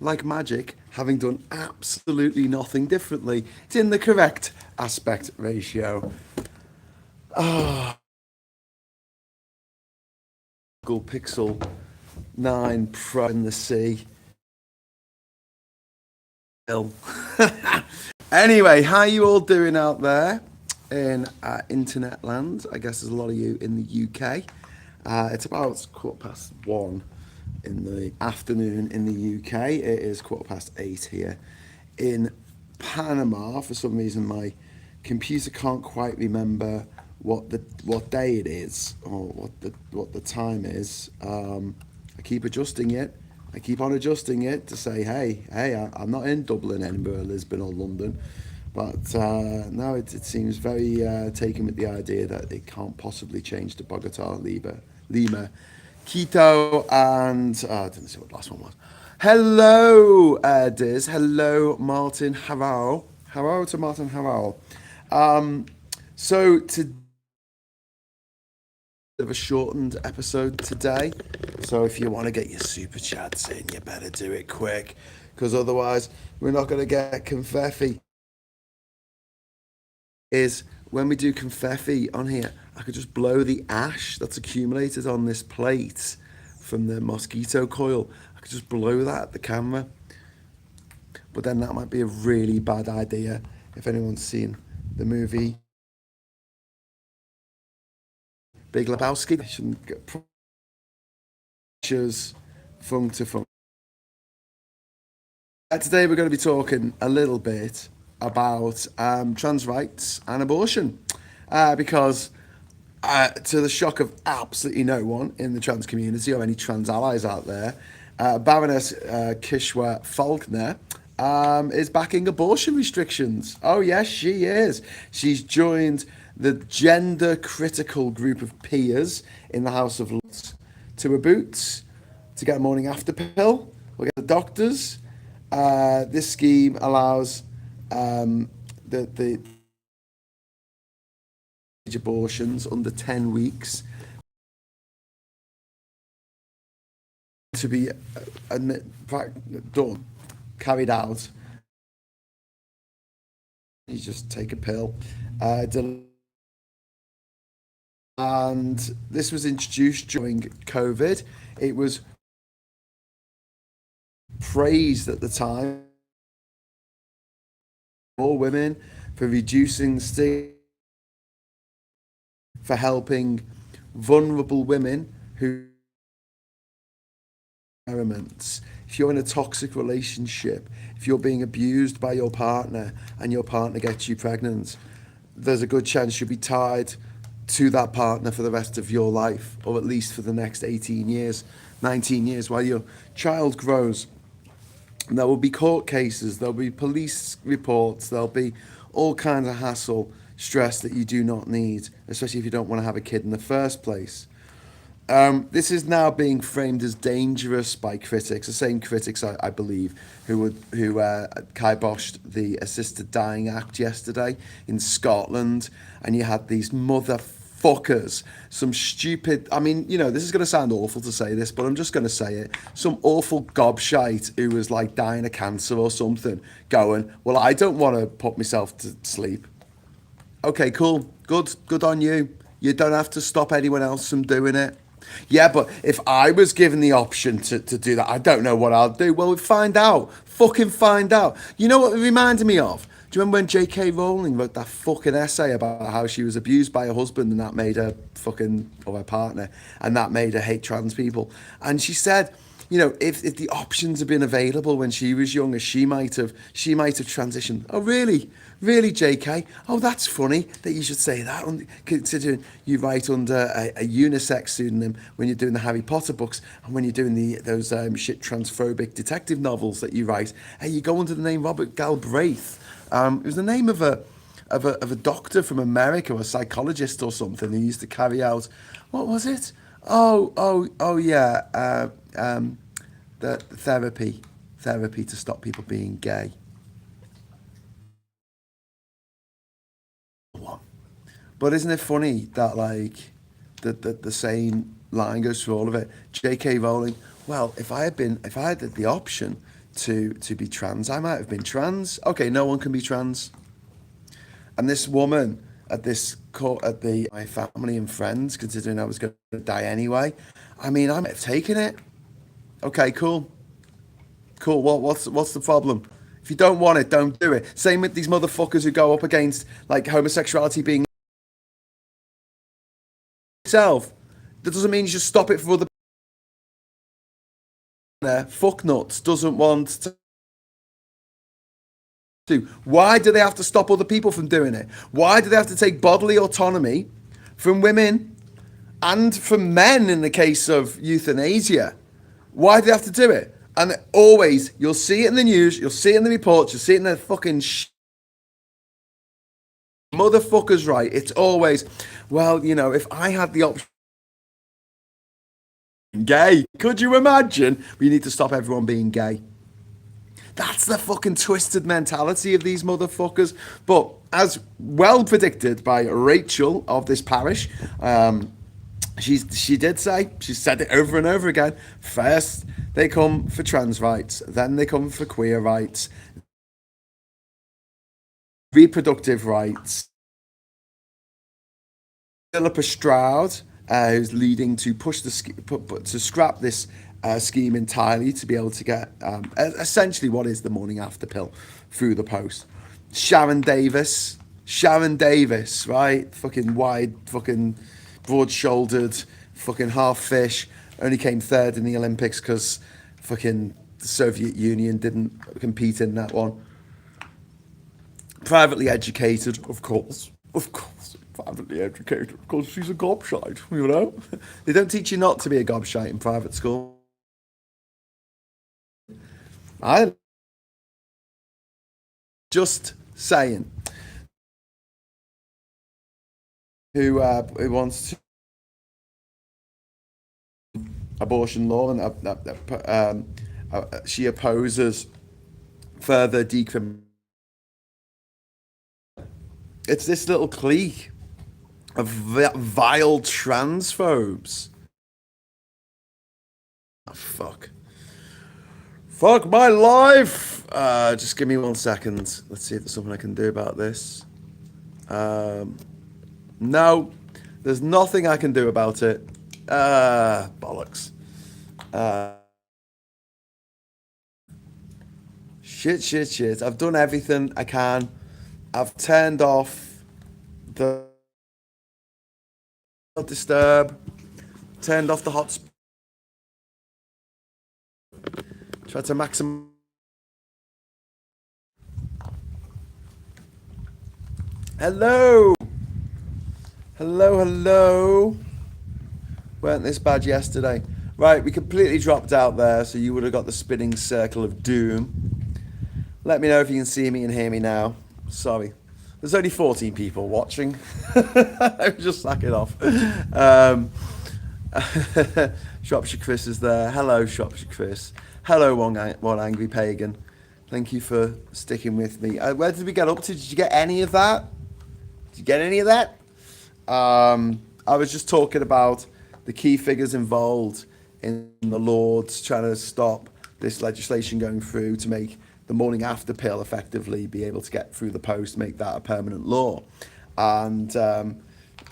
like magic, having done absolutely nothing differently. It's in the correct aspect ratio. Google Pixel 9 Pro in the sea. Anyway, how you all doing out there in internet land? I guess there's a lot of you in the UK. It's about 1:15 in the afternoon in the UK. It is 8:15 here in Panama. For some reason, my computer can't quite remember what day it is or what the time is. I keep adjusting it. I keep on adjusting it to say, hey, I'm not in Dublin, Edinburgh, Lisbon, or London. But no, it seems very taken with the idea that it can't possibly change to Bogota, Lima, Quito, and I didn't see what the last one was. Hello, Diz. Hello, Martin Harrell. Hello to Martin Harrell. So to of a shortened episode today. So if you want to get your super chats in, you better do it quick, because otherwise we're not going to get confetti. Is when we do confetti on here, I could just blow the ash that's accumulated on this plate from the mosquito coil. I could just blow that at the camera. But then that might be a really bad idea if anyone's seen the movie Big Lebowski. Shouldn't get pressures funk to funk. Today we're going to be talking a little bit about trans rights and abortion, because to the shock of absolutely no one in the trans community or any trans allies out there, Baroness Kishwa Faulkner is backing abortion restrictions. Oh yes, she is. She's joined the gender-critical group of peers in the House of Lords to her boots to get a morning after pill. We'll get the doctors. This scheme allows the abortions under 10 weeks to be done, carried out. You just take a pill. And this was introduced during COVID. It was praised at the time for women, for reducing stigma, for helping vulnerable women who environments. If you're in a toxic relationship, if you're being abused by your partner and your partner gets you pregnant, there's a good chance you'll be tied to that partner for the rest of your life, or at least for the next 18 years, 19 years, while your child grows. And there will be court cases, there'll be police reports, there'll be all kinds of hassle, stress that you do not need, especially if you don't want to have a kid in the first place. This is now being framed as dangerous by critics, the same critics, I believe, who kiboshed the Assisted Dying Act yesterday in Scotland, and you had these motherfuckers, some stupid, I mean, you know, this is going to sound awful to say this, but I'm just going to say it, some awful gobshite who was like dying of cancer or something, going, well, I don't want to put myself to sleep. Okay, cool, good on you. You don't have to stop anyone else from doing it. Yeah, but if I was given the option to do that, I don't know what I'll do. Well, we'll find out. Fucking find out. You know what it reminded me of? Do you remember when J.K. Rowling wrote that fucking essay about how she was abused by her husband and that made her fucking, or her partner, and that made her hate trans people? And she said, you know, if the options had been available when she was younger, she might have transitioned. Oh, really? Really, JK? Oh, that's funny that you should say that, considering you write under a unisex pseudonym when you're doing the Harry Potter books and when you're doing those shit transphobic detective novels that you write. Hey, you go under the name Robert Galbraith. It was the name of a doctor from America, or a psychologist or something, who used to carry out, what was it? Oh yeah. The therapy to stop people being gay. But isn't it funny that like the same line goes through all of it? J.K. Rowling. Well, if I had the option to be trans. I might have been trans. Okay, no one can be trans. And this woman at this court, my family and friends, considering I was going to die anyway, I mean, I might have taken it. Okay, cool. What's the problem? If you don't want it, don't do it. Same with these motherfuckers who go up against like homosexuality being itself. That doesn't mean you should stop it for other people. Fuck nuts doesn't want to. Why do they have to stop other people from doing it? Why do they have to take bodily autonomy from women and from men in the case of euthanasia? Why do they have to do it? And always, you'll see it in the news, you'll see it in the reports, you'll see it in the fucking motherfuckers, right? It's always, well, you know, if I had the option, gay, could you imagine? We need to stop everyone being gay. That's the fucking twisted mentality of these motherfuckers. But as well predicted by Rachel of this parish, she did say, she said it over and over again, first they come for trans rights, then they come for queer rights, reproductive rights. Philippa Stroud, who's leading to push to scrap this scheme entirely to be able to get essentially what is the morning after pill through the post. Sharon Davis, right? Fucking wide, fucking broad-shouldered, fucking half fish. Only came third in the Olympics because fucking the Soviet Union didn't compete in that one. Privately educated, of course. Privately educated, because she's a gobshite, you know? They don't teach you not to be a gobshite in private school. I just saying. Who wants to abortion law, and she opposes further decriminalisation. It's this little clique of vile transphobes. Oh, fuck my life. Just give me 1 second. Let's see if there's something I can do about this. No, there's nothing I can do about it. Bollocks. Shit. I've done everything I can. I've turned off the disturb, turned off the hotspot, tried to maximize. Hello. Weren't this bad yesterday? Right, we completely dropped out there, so you would have got the spinning circle of doom. Let me know if you can see me and hear me now. Sorry. There's only 14 people watching. Just sack it off. Shropshire Chris is there. Hello, Shropshire Chris. Hello, one angry pagan. Thank you for sticking with me. Where did we get up to? Did you get any of that? I was just talking about the key figures involved in the Lords trying to stop this legislation going through to make the morning after pill effectively be able to get through the post, make that a permanent law. And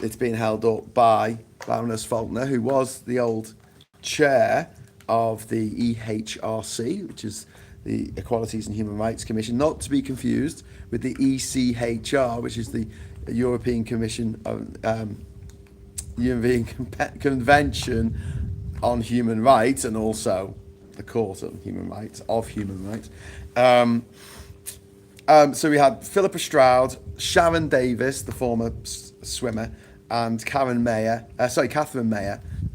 it's been held up by Baroness Faulkner, who was the old chair of the EHRC, which is the Equalities and Human Rights Commission, not to be confused with the ECHR, which is the European Commission of European Convention on Human Rights, and also the Court on Human Rights, of Human Rights. So we had Philippa Stroud, Sharon Davis, the former swimmer, and Catherine Mayer,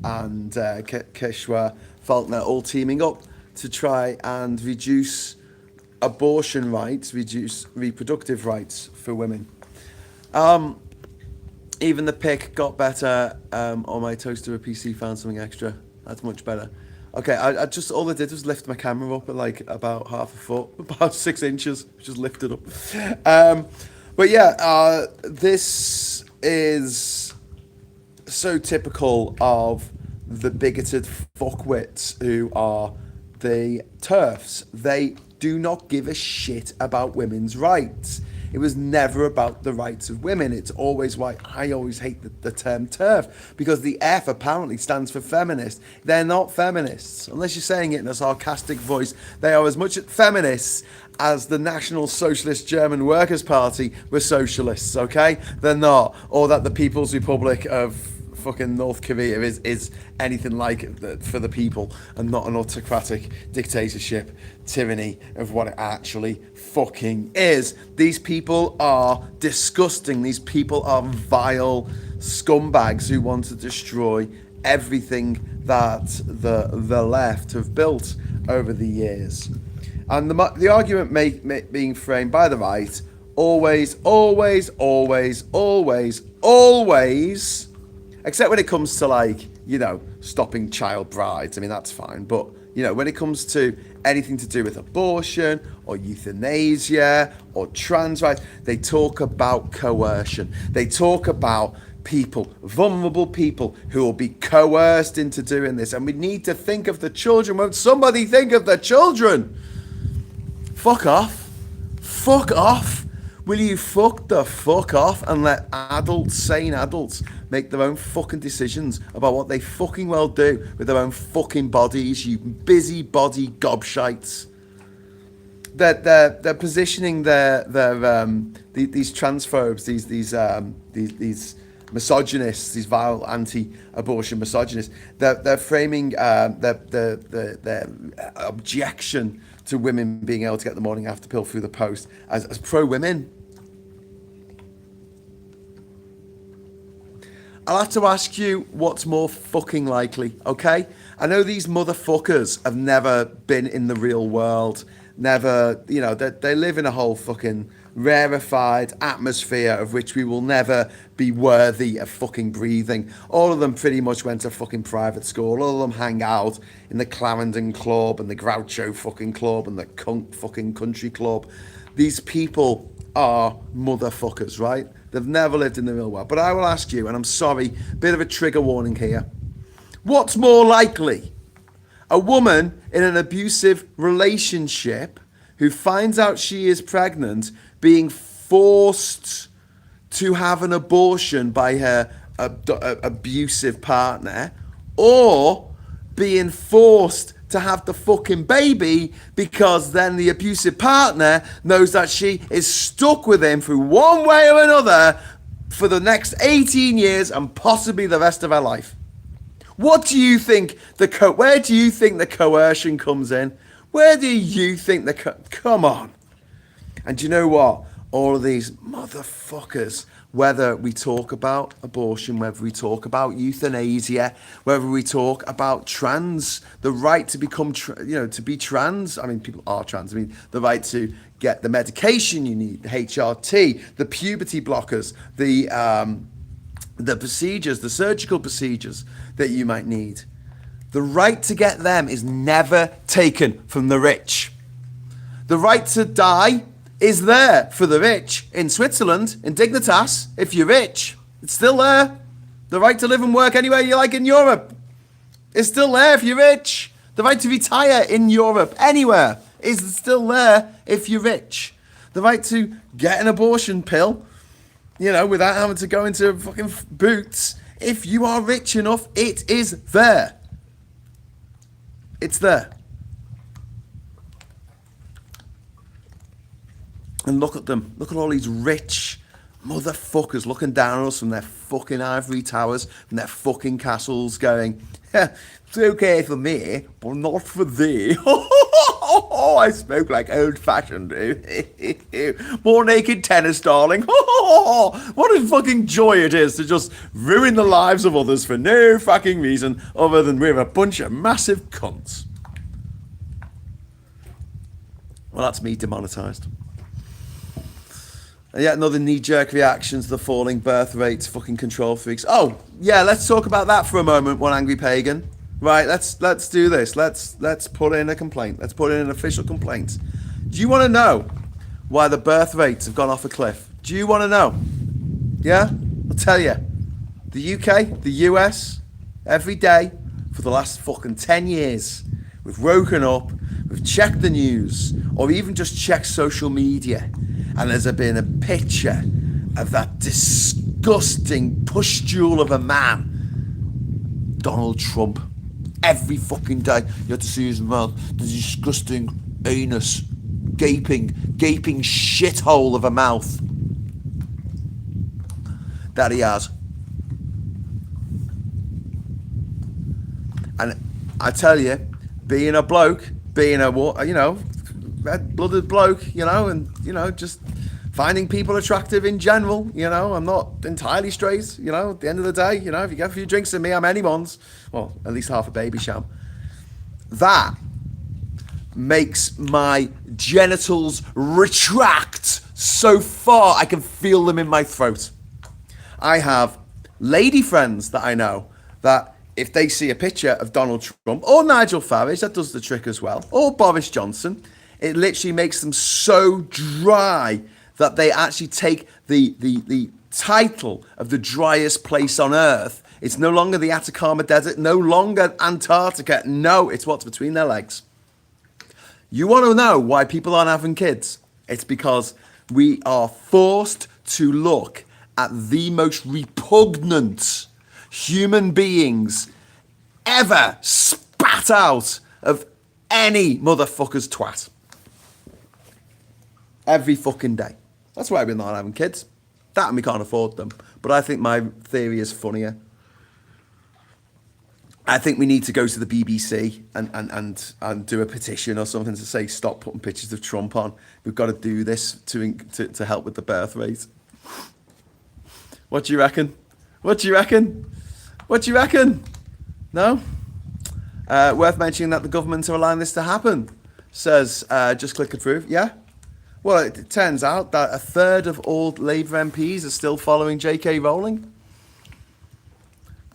and Keshwa Faulkner all teaming up to try and reduce abortion rights, reduce reproductive rights for women. Even the pic got better. On my toaster, a PC found something extra. That's much better. Okay, I just, all I did was lift my camera up at like about half a foot, about 6 inches, just lifted up. But yeah, this is so typical of the bigoted fuckwits who are the TERFs. They do not give a shit about women's rights. It was never about the rights of women. It's always why I always hate the term TERF, because the F apparently stands for feminist. They're not feminists. Unless you're saying it in a sarcastic voice, they are as much feminists as the National Socialist German Workers' Party were socialists, okay? They're not. Or that the People's Republic of fucking North Korea is anything like it for the people and not an autocratic dictatorship tyranny of what it actually fucking is. These people are disgusting. These people are vile scumbags who want to destroy everything that the left have built over the years. And the argument being framed by the right always, except when it comes to, like, you know, stopping child brides. I mean, that's fine. But, you know, when it comes to anything to do with abortion or euthanasia or trans rights, they talk about coercion. They talk about people, vulnerable people, who will be coerced into doing this. And we need to think of the children. Won't somebody think of the children? Fuck off. Fuck off. Will you fuck the fuck off and let adults, sane adults, make their own fucking decisions about what they fucking well do with their own fucking bodies, you busybody gobshites? They're positioning these transphobes, these misogynists, these vile anti-abortion misogynists. They're framing their objection to women being able to get the morning after pill through the post as pro-women. I'll have to ask you what's more fucking likely, okay? I know these motherfuckers have never been in the real world, never, you know, they live in a whole fucking rarefied atmosphere of which we will never be worthy of fucking breathing. All of them pretty much went to fucking private school. All of them hang out in the Clarendon Club and the Groucho fucking club and the Cunt fucking country club. These people are motherfuckers, right? They've never lived in the real world. But I will ask you, and I'm sorry, bit of a trigger warning here. What's more likely? A woman in an abusive relationship who finds out she is pregnant being forced to have an abortion by her abusive partner, or being forced to have the fucking baby because then the abusive partner knows that she is stuck with him through one way or another for the next 18 years and possibly the rest of her life? What do you think where do you think the coercion comes in? Where do you think come on. And do you know what? All of these motherfuckers, whether we talk about abortion, whether we talk about euthanasia, whether we talk about trans, the right to become, to be trans. I mean, people are trans. I mean, the right to get the medication you need, the HRT, the puberty blockers, the procedures, the surgical procedures that you might need. The right to get them is never taken from the rich. The right to die is there for the rich. In Switzerland, in Dignitas, if you're rich, it's still there. The right to live and work anywhere you like in Europe is still there if you're rich. The right to retire in Europe, anywhere, is still there if you're rich. The right to get an abortion pill, without having to go into fucking Boots, if you are rich enough, it is there. It's there. And look at them. Look at all these rich motherfuckers looking down on us from their fucking ivory towers, from their fucking castles, going, it's okay for me, but not for thee. I spoke like old-fashioned. More naked tennis, darling. What a fucking joy it is to just ruin the lives of others for no fucking reason other than we're a bunch of massive cunts. Well, that's me demonetised. And yet another knee-jerk reaction to the falling birth rates, fucking control freaks. Oh, yeah, let's talk about that for a moment, one angry pagan. Right, let's do this. Let's put in a complaint. Let's put in an official complaint. Do you want to know why the birth rates have gone off a cliff? Do you want to know? Yeah? I'll tell you. The UK, the US, every day for the last fucking 10 years, we've woken up, we've checked the news, or even just checked social media, and there's been a picture of that disgusting pustule of a man, Donald Trump. Every fucking day, you have to see his mouth, the disgusting anus, gaping shithole of a mouth that he has. And I tell you, being a bloke, being a, you know, red-blooded bloke, you know, and, you know, just finding people attractive in general, you know, I'm not entirely straight, you know, at the end of the day, you know, if you get a few drinks in me, I'm anyone's, well, at least half a baby sham. That makes my genitals retract so far I can feel them in my throat. I have lady friends that I know that if they see a picture of Donald Trump or Nigel Farage, that does the trick as well, or Boris Johnson, it literally makes them so dry that they actually take the title of the driest place on earth. It's no longer the Atacama Desert, no longer Antarctica. No, it's what's between their legs. You want to know why people aren't having kids? It's because we are forced to look at the most repugnant human beings ever spat out of any motherfucker's twat. Every fucking day. That's why we're not having kids. That and we can't afford them. But I think my theory is funnier. I think we need to go to the BBC and do a petition or something to say stop putting pictures of Trump on. We've got to do this to help with the birth rate. What do you reckon? What do you reckon? What do you reckon? No? Worth mentioning that the government are allowing this to happen. Says, just click approve. Yeah? Well, it turns out that a third of all Labour MPs are still following J.K. Rowling.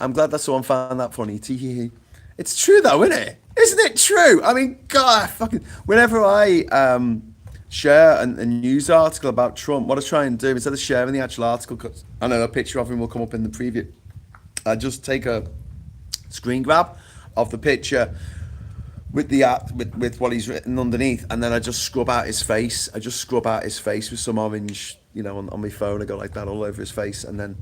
I'm glad that someone found that funny. Tee-hee-hee. It's true though, isn't it? Isn't it true? I mean, God, fucking... Whenever I share a news article about Trump, what I try and do, instead of sharing the actual article, because I know a picture of him will come up in the preview, I just take a screen grab of the picture with the with what he's written underneath, and then I just scrub out his face. I just scrub out his face with some orange, you know, on my phone. I go like that all over his face, and then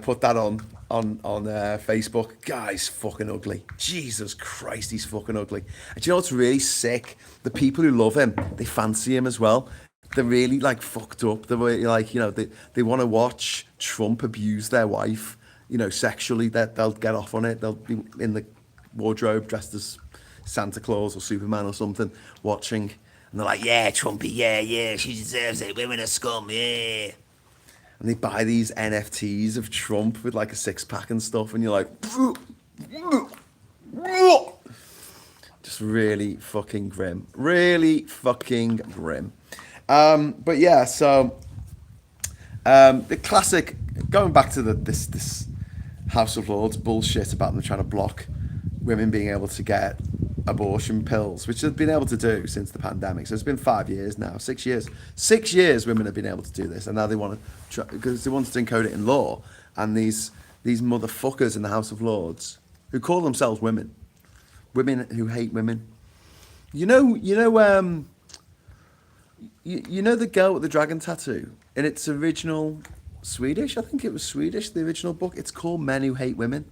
put that on Facebook. Guy's fucking ugly. Jesus Christ, he's fucking ugly. And do you know what's really sick? The people who love him, they fancy him as well. They're really like fucked up. They're really, like, you know, they want to watch Trump abuse their wife, you know, sexually. They'll get off on it. They'll be in the wardrobe dressed as Santa Claus or Superman or something, watching, and they're like, yeah, Trumpy, yeah, she deserves it, women are scum, yeah. And they buy these NFTs of Trump with like a six-pack and stuff, and you're like, just really fucking grim. Really fucking grim. But yeah, so the classic, going back to this House of Lords bullshit about them trying to block women being able to get abortion pills, which they've been able to do since the pandemic. So it's been 5 years now, 6 years. 6 years women have been able to do this, and now they want to try, because they want to encode it in law. And these motherfuckers in the House of Lords who call themselves women who hate women. You know the girl with the dragon tattoo in its original Swedish? I think it was Swedish, the original book. It's called Men Who Hate Women.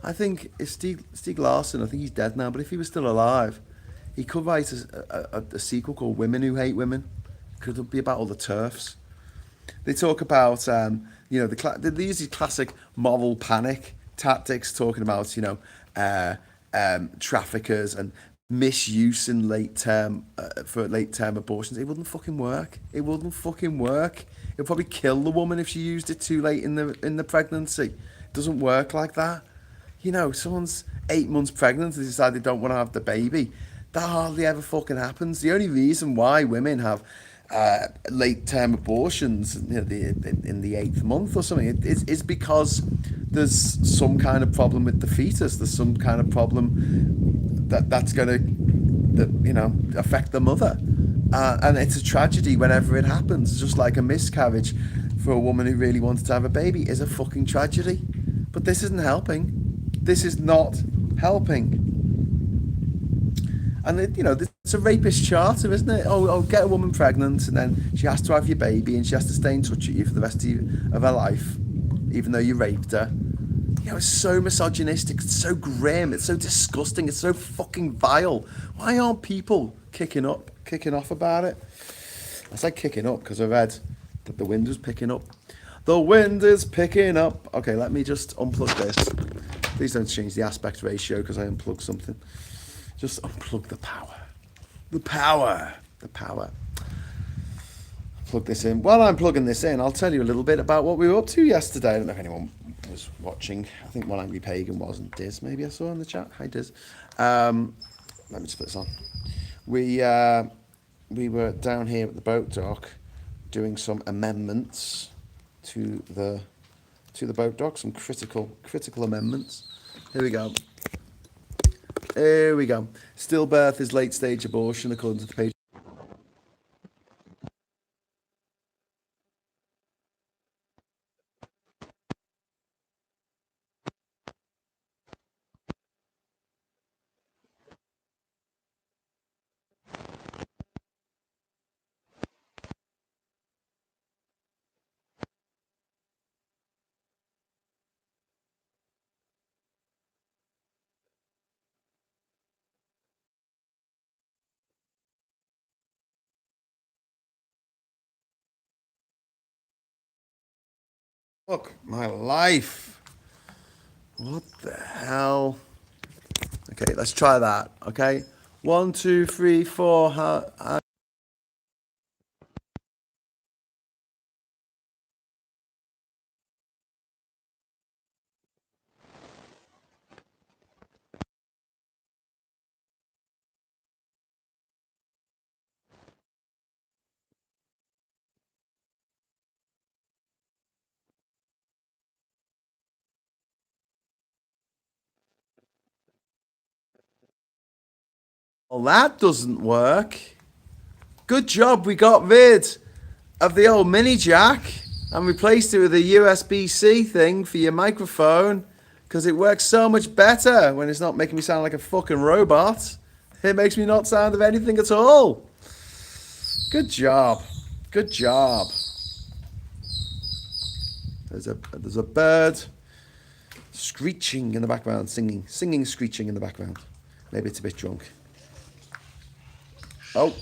I think it's Stieg Larsson. I think he's dead now, but if he was still alive, he could write a sequel called Women Who Hate Women. It could be about all the TERFs. They talk about, you know, they use these classic moral panic tactics, talking about, you know, traffickers and misuse in for late-term abortions. It wouldn't fucking work. It wouldn't fucking work. It'd probably kill the woman if she used it too late in the pregnancy. It doesn't work like that. You know, someone's 8 months pregnant, they decide they don't want to have the baby. That hardly ever fucking happens. The only reason why women have late-term abortions, you know, in the 8th month or something, is because there's some kind of problem with the fetus. There's some kind of problem that's going to, you know, affect the mother. And it's a tragedy whenever it happens. It's just like a miscarriage for a woman who really wanted to have a baby is a fucking tragedy. But this isn't helping. This is not helping. And it's a rapist charter, isn't it? Oh, get a woman pregnant, and then she has to have your baby, and she has to stay in touch with you for the rest of her life, even though you raped her. It's so misogynistic, it's so grim, it's so disgusting, it's so fucking vile. Why aren't people kicking off about it? I say kicking up because I read that the wind was picking up. The wind is picking up. Okay, let me just unplug this. Please don't change the aspect ratio because I unplugged something. Just unplug the power. The power. Plug this in. While I'm plugging this in, I'll tell you a little bit about what we were up to yesterday. I don't know if anyone was watching. I think One Angry Pagan wasn't. Diz, maybe I saw in the chat. Hi, Diz. Let me just put this on. We were down here at the boat dock doing some amendments to the boat dock, some critical amendments. Here we go. Stillbirth is late stage abortion according to the page. Look, my life. What the hell? Okay, let's try that. Okay, 1, 2, 3, 4. Well, that doesn't work. Good job, we got rid of the old mini jack and replaced it with a USB-C thing for your microphone because it works so much better when it's not making me sound like a fucking robot. It makes me not sound of anything at all. Good job. There's a bird screeching in the background, singing, screeching in the background. Maybe it's a bit drunk. Oh,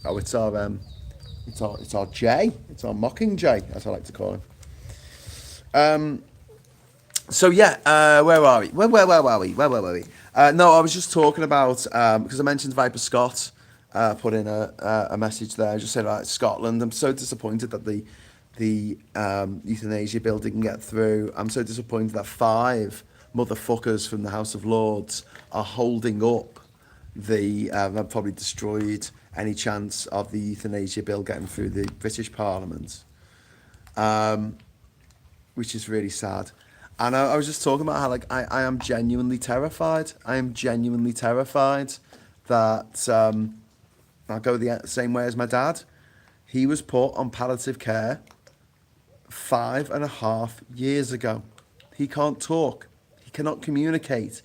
it's our Jay. It's our mocking Jay, as I like to call him. So yeah, where are we? Where were we? No, I was just talking about because I mentioned Viper Scott put in a message there. I just said about Scotland. I'm so disappointed that the euthanasia bill didn't get through. I'm so disappointed that 5 motherfuckers from the House of Lords are holding up have probably destroyed any chance of the euthanasia bill getting through the British Parliament, which is really sad. And I was just talking about how I am genuinely terrified. I am genuinely terrified that I'll go the same way as my dad. He was put on palliative care 5.5 years ago. He can't talk. He cannot communicate.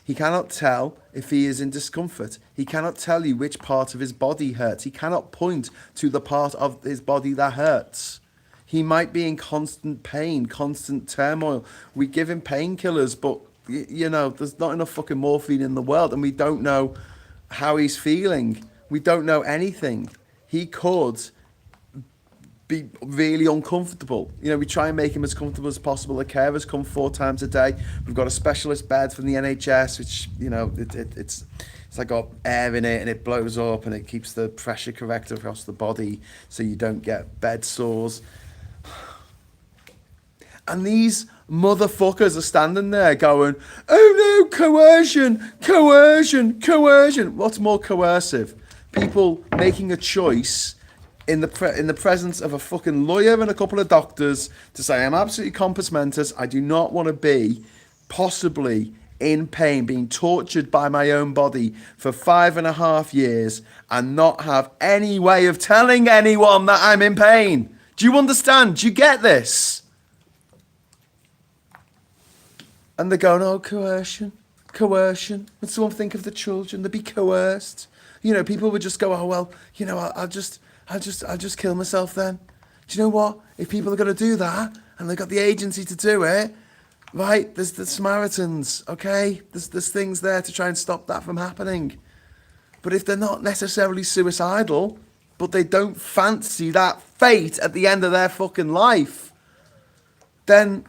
He cannot tell if he is in discomfort. He cannot tell you which part of his body hurts. He cannot point to the part of his body that hurts. He might be in constant pain, constant turmoil. We give him painkillers, but, there's not enough fucking morphine in the world, and we don't know how he's feeling. We don't know anything. He could be really uncomfortable. We try and make him as comfortable as possible. The carers come 4 times a day. We've got a specialist bed from the NHS, which it's like got air in it and it blows up and it keeps the pressure correct across the body so you don't get bed sores. And these motherfuckers are standing there going, "Oh no, coercion. What's more coercive? People making a choice in the presence of a fucking lawyer and a couple of doctors to say, I'm absolutely compos mentis. I do not want to be possibly in pain, being tortured by my own body for 5.5 years and not have any way of telling anyone that I'm in pain. Do you understand? Do you get this?" And they're going, "Oh, coercion. Coercion. When someone think of the children, they'd be coerced. You know, people would just go, oh, well, you know, I'll just kill myself then. Do you know what? If people are going to do that and they've got the agency to do it, right, there's the Samaritans, okay? There's things there to try and stop that from happening. But if they're not necessarily suicidal, but they don't fancy that fate at the end of their fucking life, then,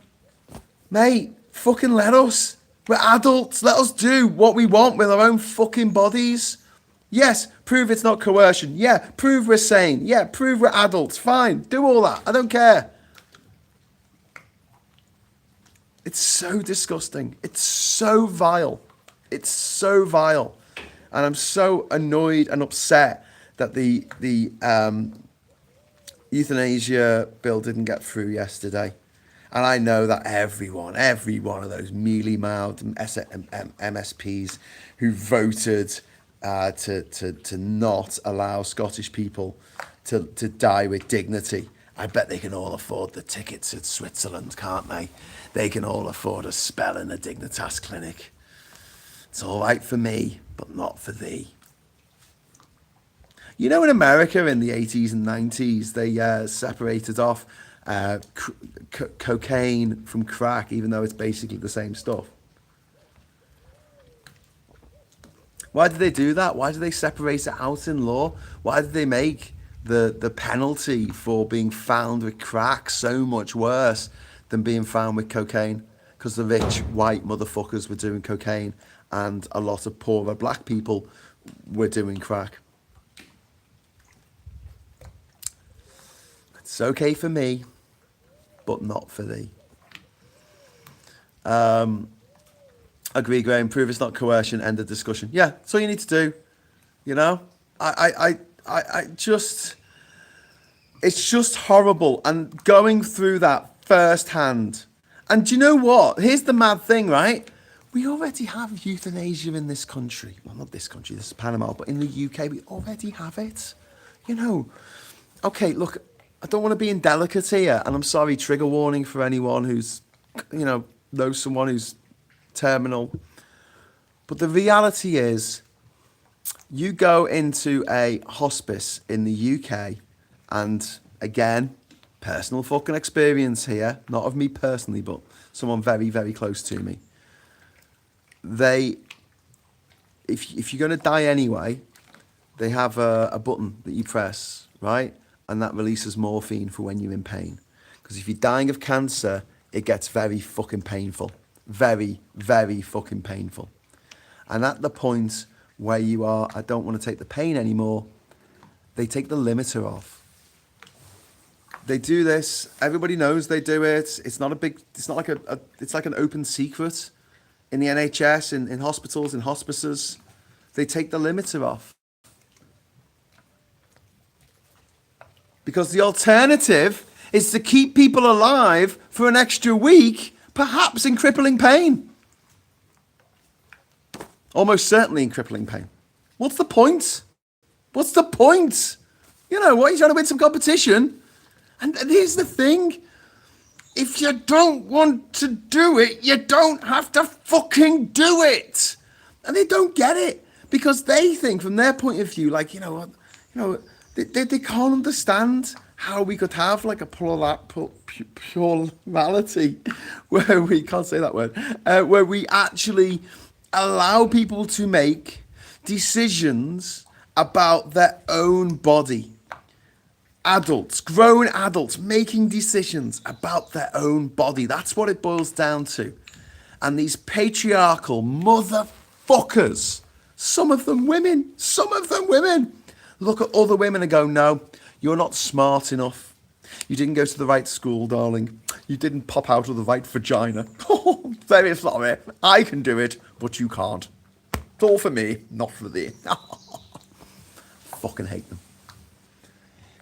mate, fucking let us. We're adults. Let us do what we want with our own fucking bodies. Yes, prove it's not coercion. Yeah, prove we're sane. Yeah, prove we're adults. Fine, do all that. I don't care. It's so disgusting. It's so vile. It's so vile. And I'm so annoyed and upset that the euthanasia bill didn't get through yesterday. And I know that every one of those mealy-mouthed MSPs who voted to not allow Scottish people to die with dignity, I bet they can all afford the tickets to Switzerland, can't they? They can all afford a spell in a Dignitas clinic. It's all right for me, but not for thee. You know, in America in the 80s and 90s, they separated off cocaine from crack, even though it's basically the same stuff. Why did they do that? Why did they separate it out in law? Why did they make the penalty for being found with crack so much worse than being found with cocaine? Because the rich white motherfuckers were doing cocaine and a lot of poorer black people were doing crack. It's okay for me, but not for thee. Agree, Graham. Prove it's not coercion. End of discussion. Yeah, that's all you need to do. You know, it's just horrible. And going through that firsthand. And do you know what? Here's the mad thing, right? We already have euthanasia in this country. Well, not this country. This is Panama, but in the UK, we already have it. You know. Okay, look. I don't want to be indelicate here, and I'm sorry, trigger warning for anyone who's, you know, knows someone who's terminal. But the reality is, you go into a hospice in the UK, and again, personal fucking experience here, not of me personally, but someone very, very close to me. If you're going to die anyway, they have a button that you press, right? And that releases morphine for when you're in pain. Because if you're dying of cancer, it gets very fucking painful. Very, very fucking painful. And at the point where you are, I don't want to take the pain anymore, they take the limiter off. They do this. Everybody knows they do it. It's not like it's like an open secret in the NHS, in hospitals, in hospices. They take the limiter off. Because the alternative is to keep people alive for an extra week, perhaps in crippling pain. Almost certainly in crippling pain. What's the point? What's the point? You know, what, are you trying to win some competition? And here's the thing. If you don't want to do it, you don't have to fucking do it. And they don't get it. Because they think, from their point of view, like, they can't understand how we could have like a plurality where we can't say that word, where we actually allow people to make decisions about their own body. Adults, grown adults, making decisions about their own body. That's what it boils down to. And these patriarchal motherfuckers, some of them women, look at other women and go, no, you're not smart enough. You didn't go to the right school, darling. You didn't pop out of the right vagina. Oh, very sorry. I can do it, but you can't. It's all for me, not for thee. Fucking hate them.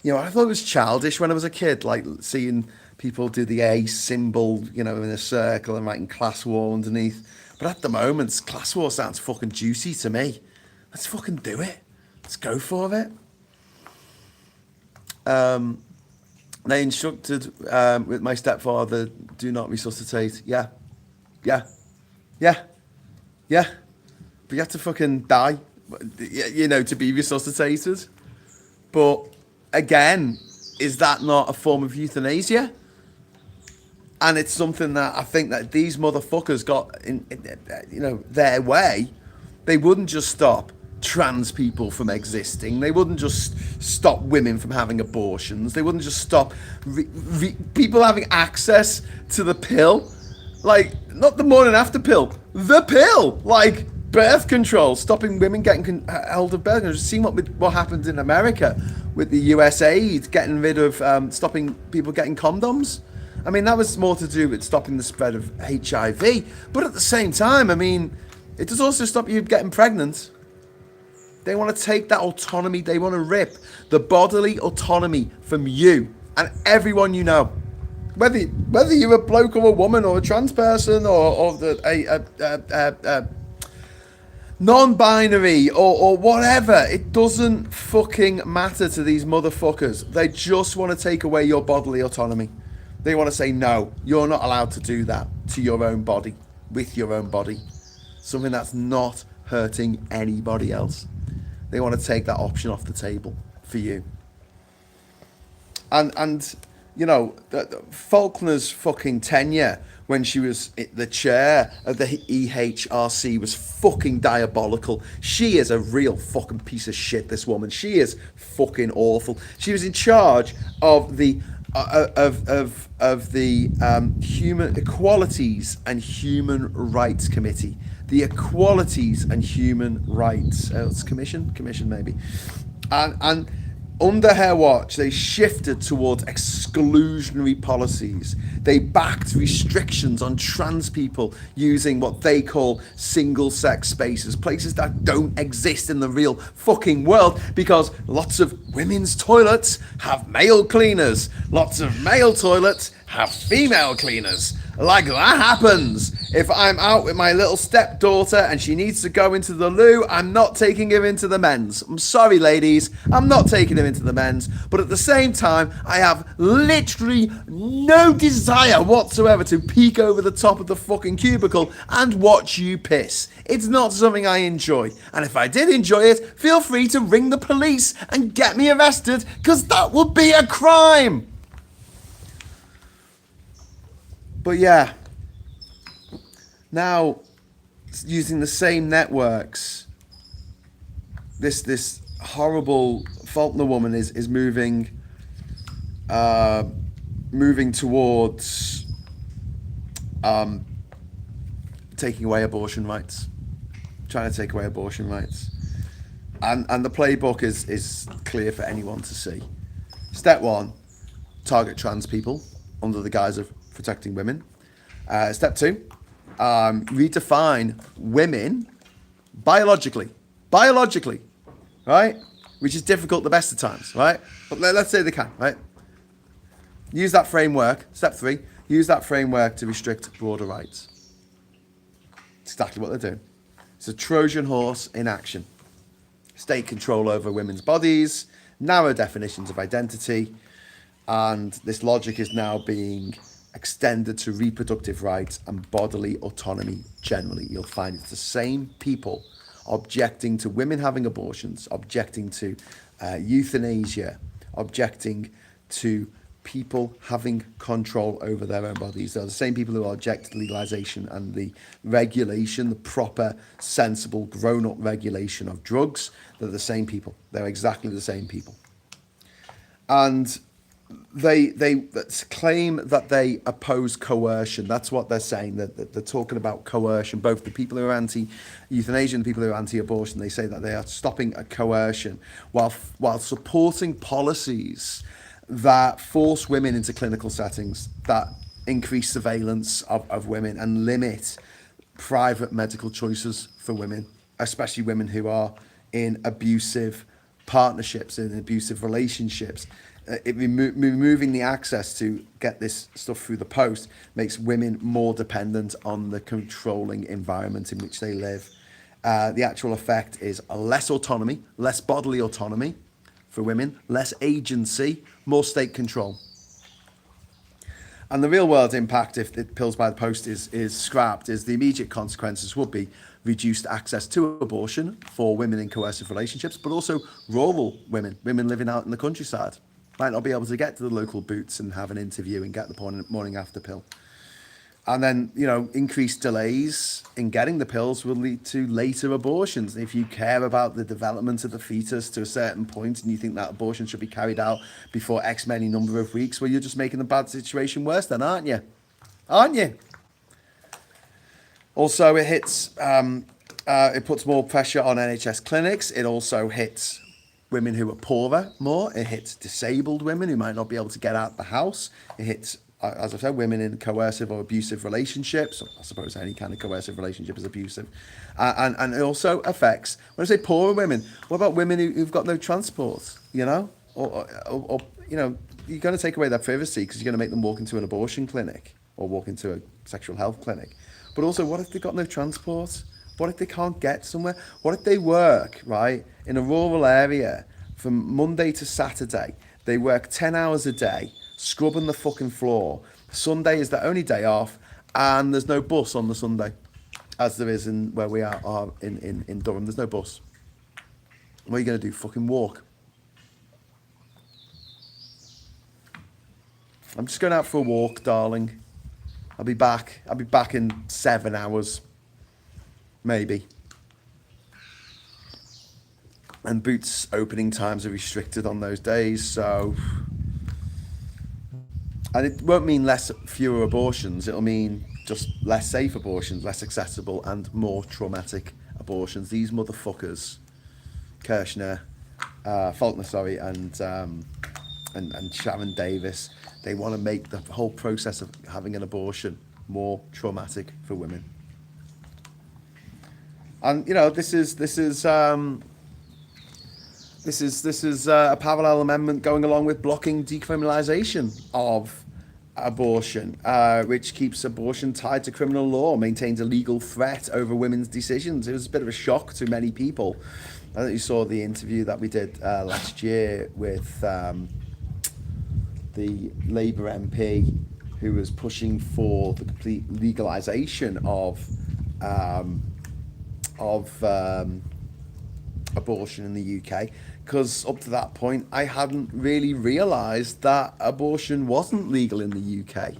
You know, I thought it was childish when I was a kid, like seeing people do the A symbol, you know, in a circle and writing class war underneath. But at the moment, class war sounds fucking juicy to me. Let's fucking do it. Let's go for it. They instructed with my stepfather, do not resuscitate. Yeah. Yeah, but you have to fucking die, you know, to be resuscitated. But again, is that not a form of euthanasia? And it's something that I think that these motherfuckers got in you know, their way. They wouldn't just stop trans people from existing. They wouldn't just stop women from having abortions. They wouldn't just stop people having access to the pill. Like, not the morning after pill, the pill. Like, birth control, stopping women getting held of birth control. Just seeing what happened in America with the USAID, getting rid of, stopping people getting condoms. I mean, that was more to do with stopping the spread of HIV. But at the same time, I mean, it does also stop you getting pregnant. They want to take that autonomy. They want to rip the bodily autonomy from you and everyone you know. Whether you're a bloke or a woman or a trans person or a non-binary or whatever, it doesn't fucking matter to these motherfuckers. They just want to take away your bodily autonomy. They want to say, no, you're not allowed to do that to your own body, with your own body. Something that's not hurting anybody else. They want to take that option off the table for you. And you know, Faulkner's fucking tenure when she was the chair of the EHRC was fucking diabolical. She is a real fucking piece of shit, this woman. She is fucking awful. She was in charge of the Human Equalities and Human Rights Committee. The Equalities and Human Rights it's commission maybe, and under her watch, they shifted towards exclusionary policies. They backed restrictions on trans people using what they call single-sex spaces, places that don't exist in the real fucking world, because lots of women's toilets have male cleaners, lots of male toilets have female cleaners. Like, that happens. If I'm out with my little stepdaughter and she needs to go into the loo, I'm not taking her into the men's. I'm sorry, ladies, I'm not taking her into the men's. But at the same time, I have literally no desire whatsoever to peek over the top of the fucking cubicle and watch you piss. It's not something I enjoy. And if I did enjoy it, feel free to ring the police and get me arrested, because that would be a crime. But yeah, now using the same networks, this horrible Faulkner woman is moving towards taking away abortion rights, trying to take away abortion rights, and the playbook is clear for anyone to see. Step one: target trans people under the guise of protecting women. Step two, redefine women biologically, right? Which is difficult the best of times, right? But let's say they can, right? Use that framework. Step three, use that framework to restrict broader rights. It's exactly what they're doing. It's a Trojan horse in action. State control over women's bodies, narrow definitions of identity, and this logic is now being extended to reproductive rights and bodily autonomy generally. You'll find it's the same people objecting to women having abortions, objecting to euthanasia, objecting to people having control over their own bodies. They're the same people who object to legalization and the regulation, the proper, sensible, grown-up regulation of drugs. They're the same people. They're exactly the same people. And they claim that they oppose coercion. That's what they're saying. That they're talking about coercion. Both the people who are anti-euthanasia and the people who are anti-abortion, they say that they are stopping a coercion while supporting policies that force women into clinical settings, that increase surveillance of women and limit private medical choices for women, especially women who are in abusive partnerships, in abusive relationships. Removing the access to get this stuff through the post makes women more dependent on the controlling environment in which they live. The actual effect is less autonomy, less bodily autonomy for women, less agency, more state control. And the real world impact, if the pills by the post is scrapped, is the immediate consequences would be reduced access to abortion for women in coercive relationships, but also rural women, women living out in the countryside, might not be able to get to the local Boots and have an interview and get the morning after pill. And then, increased delays in getting the pills will lead to later abortions. And if you care about the development of the fetus to a certain point and you think that abortion should be carried out before X many number of weeks, well, you're just making the bad situation worse then, aren't you? Aren't you? Also, it hits, it puts more pressure on NHS clinics. It also hits women who are poorer more. It hits disabled women who might not be able to get out of the house. It hits, as I said, women in coercive or abusive relationships. I suppose any kind of coercive relationship is abusive. And it also affects, when I say poorer women, what about women who've got no transport, Or you're going to take away their privacy because you're going to make them walk into an abortion clinic or walk into a sexual health clinic. But also, what if they've got no transport? What if they can't get somewhere? What if they work, right, in a rural area from Monday to Saturday? They work 10 hours a day, scrubbing the fucking floor. Sunday is their only day off, and there's no bus on the Sunday, as there is in where we are in Durham. There's no bus. What are you going to do? Fucking walk? I'm just going out for a walk, darling. I'll be back. I'll be back in 7 hours. Maybe. And Boots opening times are restricted on those days, so... And it won't mean fewer abortions. It'll mean just less safe abortions, less accessible and more traumatic abortions. These motherfuckers, Faulkner, and Sharon Davis, they want to make the whole process of having an abortion more traumatic for women. And this is a parallel amendment going along with blocking decriminalisation of abortion, which keeps abortion tied to criminal law, maintains a legal threat over women's decisions. It was a bit of a shock to many people. I think you saw the interview that we did last year with the Labour MP who was pushing for the complete legalisation of abortion in the UK, because up to that point I hadn't really realised that abortion wasn't legal in the UK.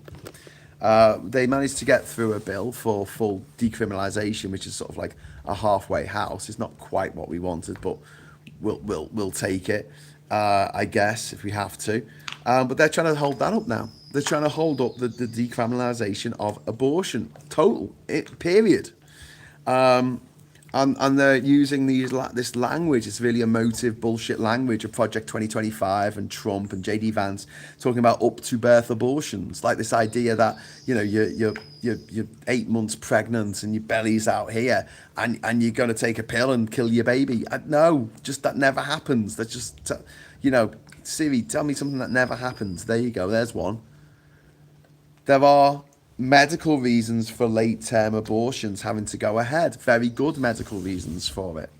They managed to get through a bill for full decriminalisation, which is sort of like a halfway house. It's not quite what we wanted, but we'll take it, I guess, if we have to. But they're trying to hold that up now. They're trying to hold up the decriminalisation of abortion, period. And they're using this language, this really emotive bullshit language of Project 2025 and Trump and JD Vance talking about up to birth abortions, like this idea that you're 8 months pregnant and your belly's out here and you're going to take a pill and kill your baby. No, just that never happens. That's just Siri, tell me something that never happens. There you go. There's one. There are medical reasons for late-term abortions having to go ahead. Very good medical reasons for it.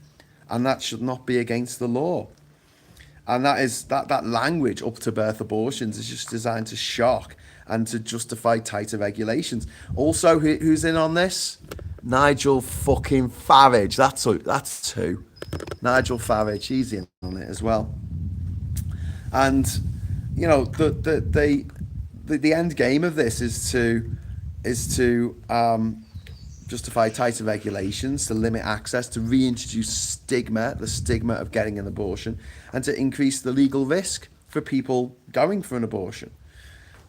And that should not be against the law. And that language, up to birth abortions, is just designed to shock and to justify tighter regulations. Also, who's in on this? Nigel fucking Farage. That's who. Nigel Farage, he's in on it as well. And, the end game of this is to justify tighter regulations, to limit access, to reintroduce the stigma of getting an abortion, and to increase the legal risk for people going for an abortion.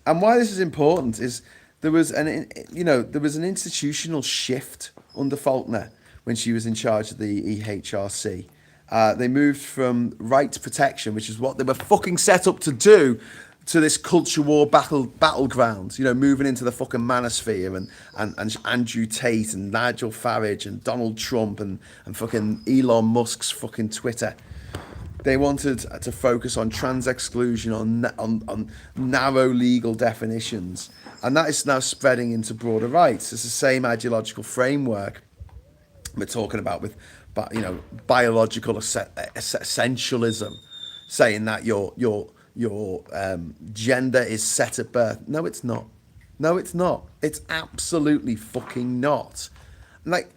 And why this is important is there was an institutional shift under Faulkner when she was in charge of the EHRC. They moved from right protection, which is what they were fucking set up to do, to this culture war battleground, moving into the fucking manosphere and Andrew Tate and Nigel Farage and Donald Trump and fucking Elon Musk's fucking Twitter. They wanted to focus on trans exclusion, on narrow legal definitions, and that is now spreading into broader rights. It's the same ideological framework we're talking about with, biological essentialism, saying that your gender is set at birth. No, it's not. No, it's not. It's absolutely fucking not. Like,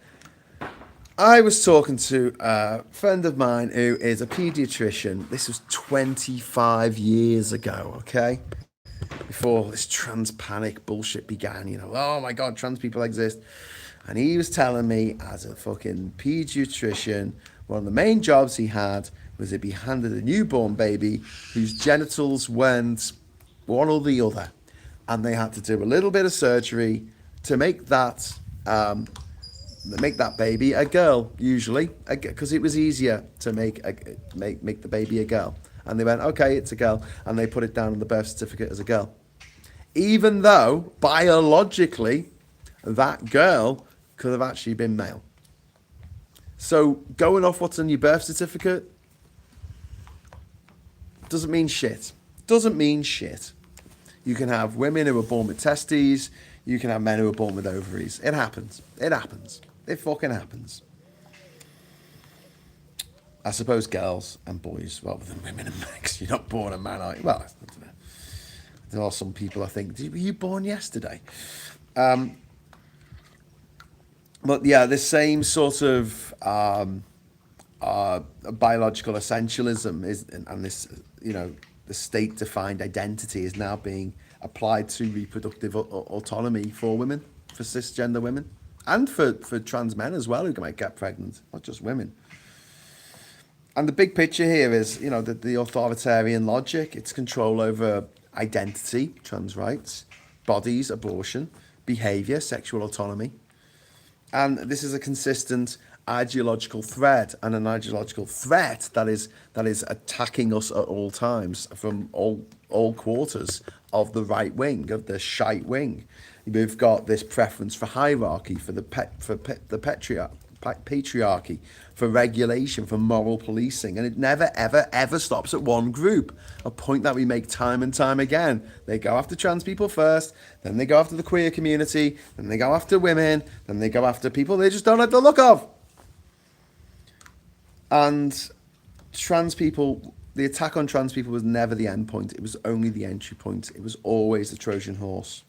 I was talking to a friend of mine who is a paediatrician. This was 25 years ago, okay? Before this trans panic bullshit began, you know, oh my God, trans people exist. And he was telling me, as a fucking paediatrician, one of the main jobs he had was he'd be handed a newborn baby whose genitals went one or the other. And they had to do a little bit of surgery to make that baby a girl, usually, because it was easier to make the baby a girl. And they went, okay, it's a girl, and they put it down on the birth certificate as a girl, even though biologically that girl could have actually been male. So going off what's on your birth certificate doesn't mean shit. Doesn't mean shit. You can have women who are born with testes. You can have men who are born with ovaries. It happens. It happens. It fucking happens. I suppose girls and boys rather than women and men. You're not born a man, are you? Well, I don't know. There are some people I think, were you born yesterday? But yeah, this same sort of biological essentialism is, and this, you know, the state-defined identity is now being applied to reproductive autonomy for women, for cisgender women, and for trans men as well who might get pregnant, not just women. And the big picture here is, you know, the authoritarian logic. It's control over identity, trans rights, bodies, abortion, behaviour, sexual autonomy. And this is a consistent ideological thread, and an ideological threat that is attacking us at all times from all quarters of the right wing, of the shite wing. We've got this preference for hierarchy, for the patriarchy, for regulation, for moral policing, and it never, ever, ever stops at one group. A point that we make time and time again. They go after trans people first, then they go after the queer community, then they go after women, then they go after people they just don't like the look of. And trans people, the attack on trans people was never the end point. It was only the entry point. It was always the Trojan horse.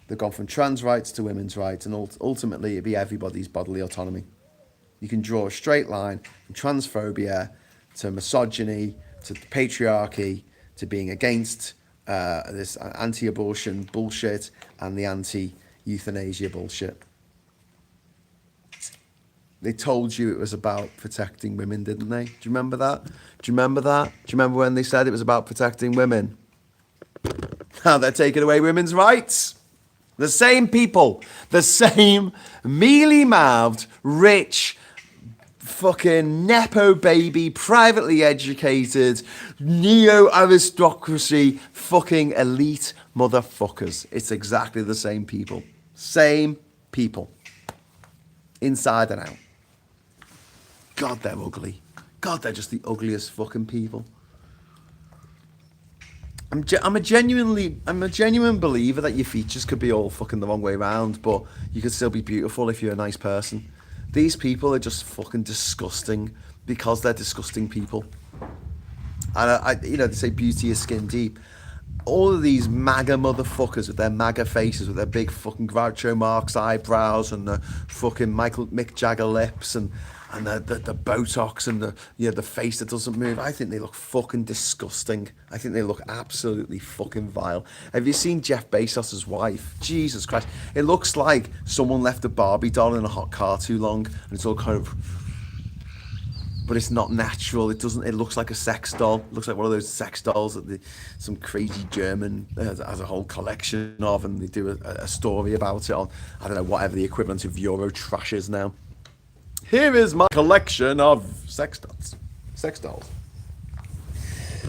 They've gone from trans rights to women's rights, and ultimately it'd be everybody's bodily autonomy. You can draw a straight line from transphobia to misogyny to patriarchy to being against this anti-abortion bullshit and the anti-euthanasia bullshit. They told you it was about protecting women, didn't they? Do you remember that? Do you remember that? Do you remember when they said it was about protecting women? Now they're taking away women's rights. The same people, the same mealy-mouthed, rich, fucking nepo baby, privately educated, neo-aristocracy, fucking elite motherfuckers. It's exactly the same people. Same people. Inside and out. God, they're ugly. God, they're just the ugliest fucking people. I'm a genuine believer that your features could be all fucking the wrong way around, but you could still be beautiful if you're a nice person. These people are just fucking disgusting because they're disgusting people. And they say beauty is skin deep. All of these MAGA motherfuckers with their MAGA faces, with their big fucking Groucho Marx eyebrows and the fucking Mick Jagger lips and the Botox and the face that doesn't move. I think they look fucking disgusting. I think they look absolutely fucking vile. Have you seen Jeff Bezos' wife? Jesus Christ. It looks like someone left a Barbie doll in a hot car too long and it's all kind of... But it's not natural. It looks like a sex doll. It looks like one of those sex dolls that some crazy German has a whole collection of, and they do a story about it on, I don't know, whatever the equivalent of Eurotrash is now. Here is my collection of sex dolls.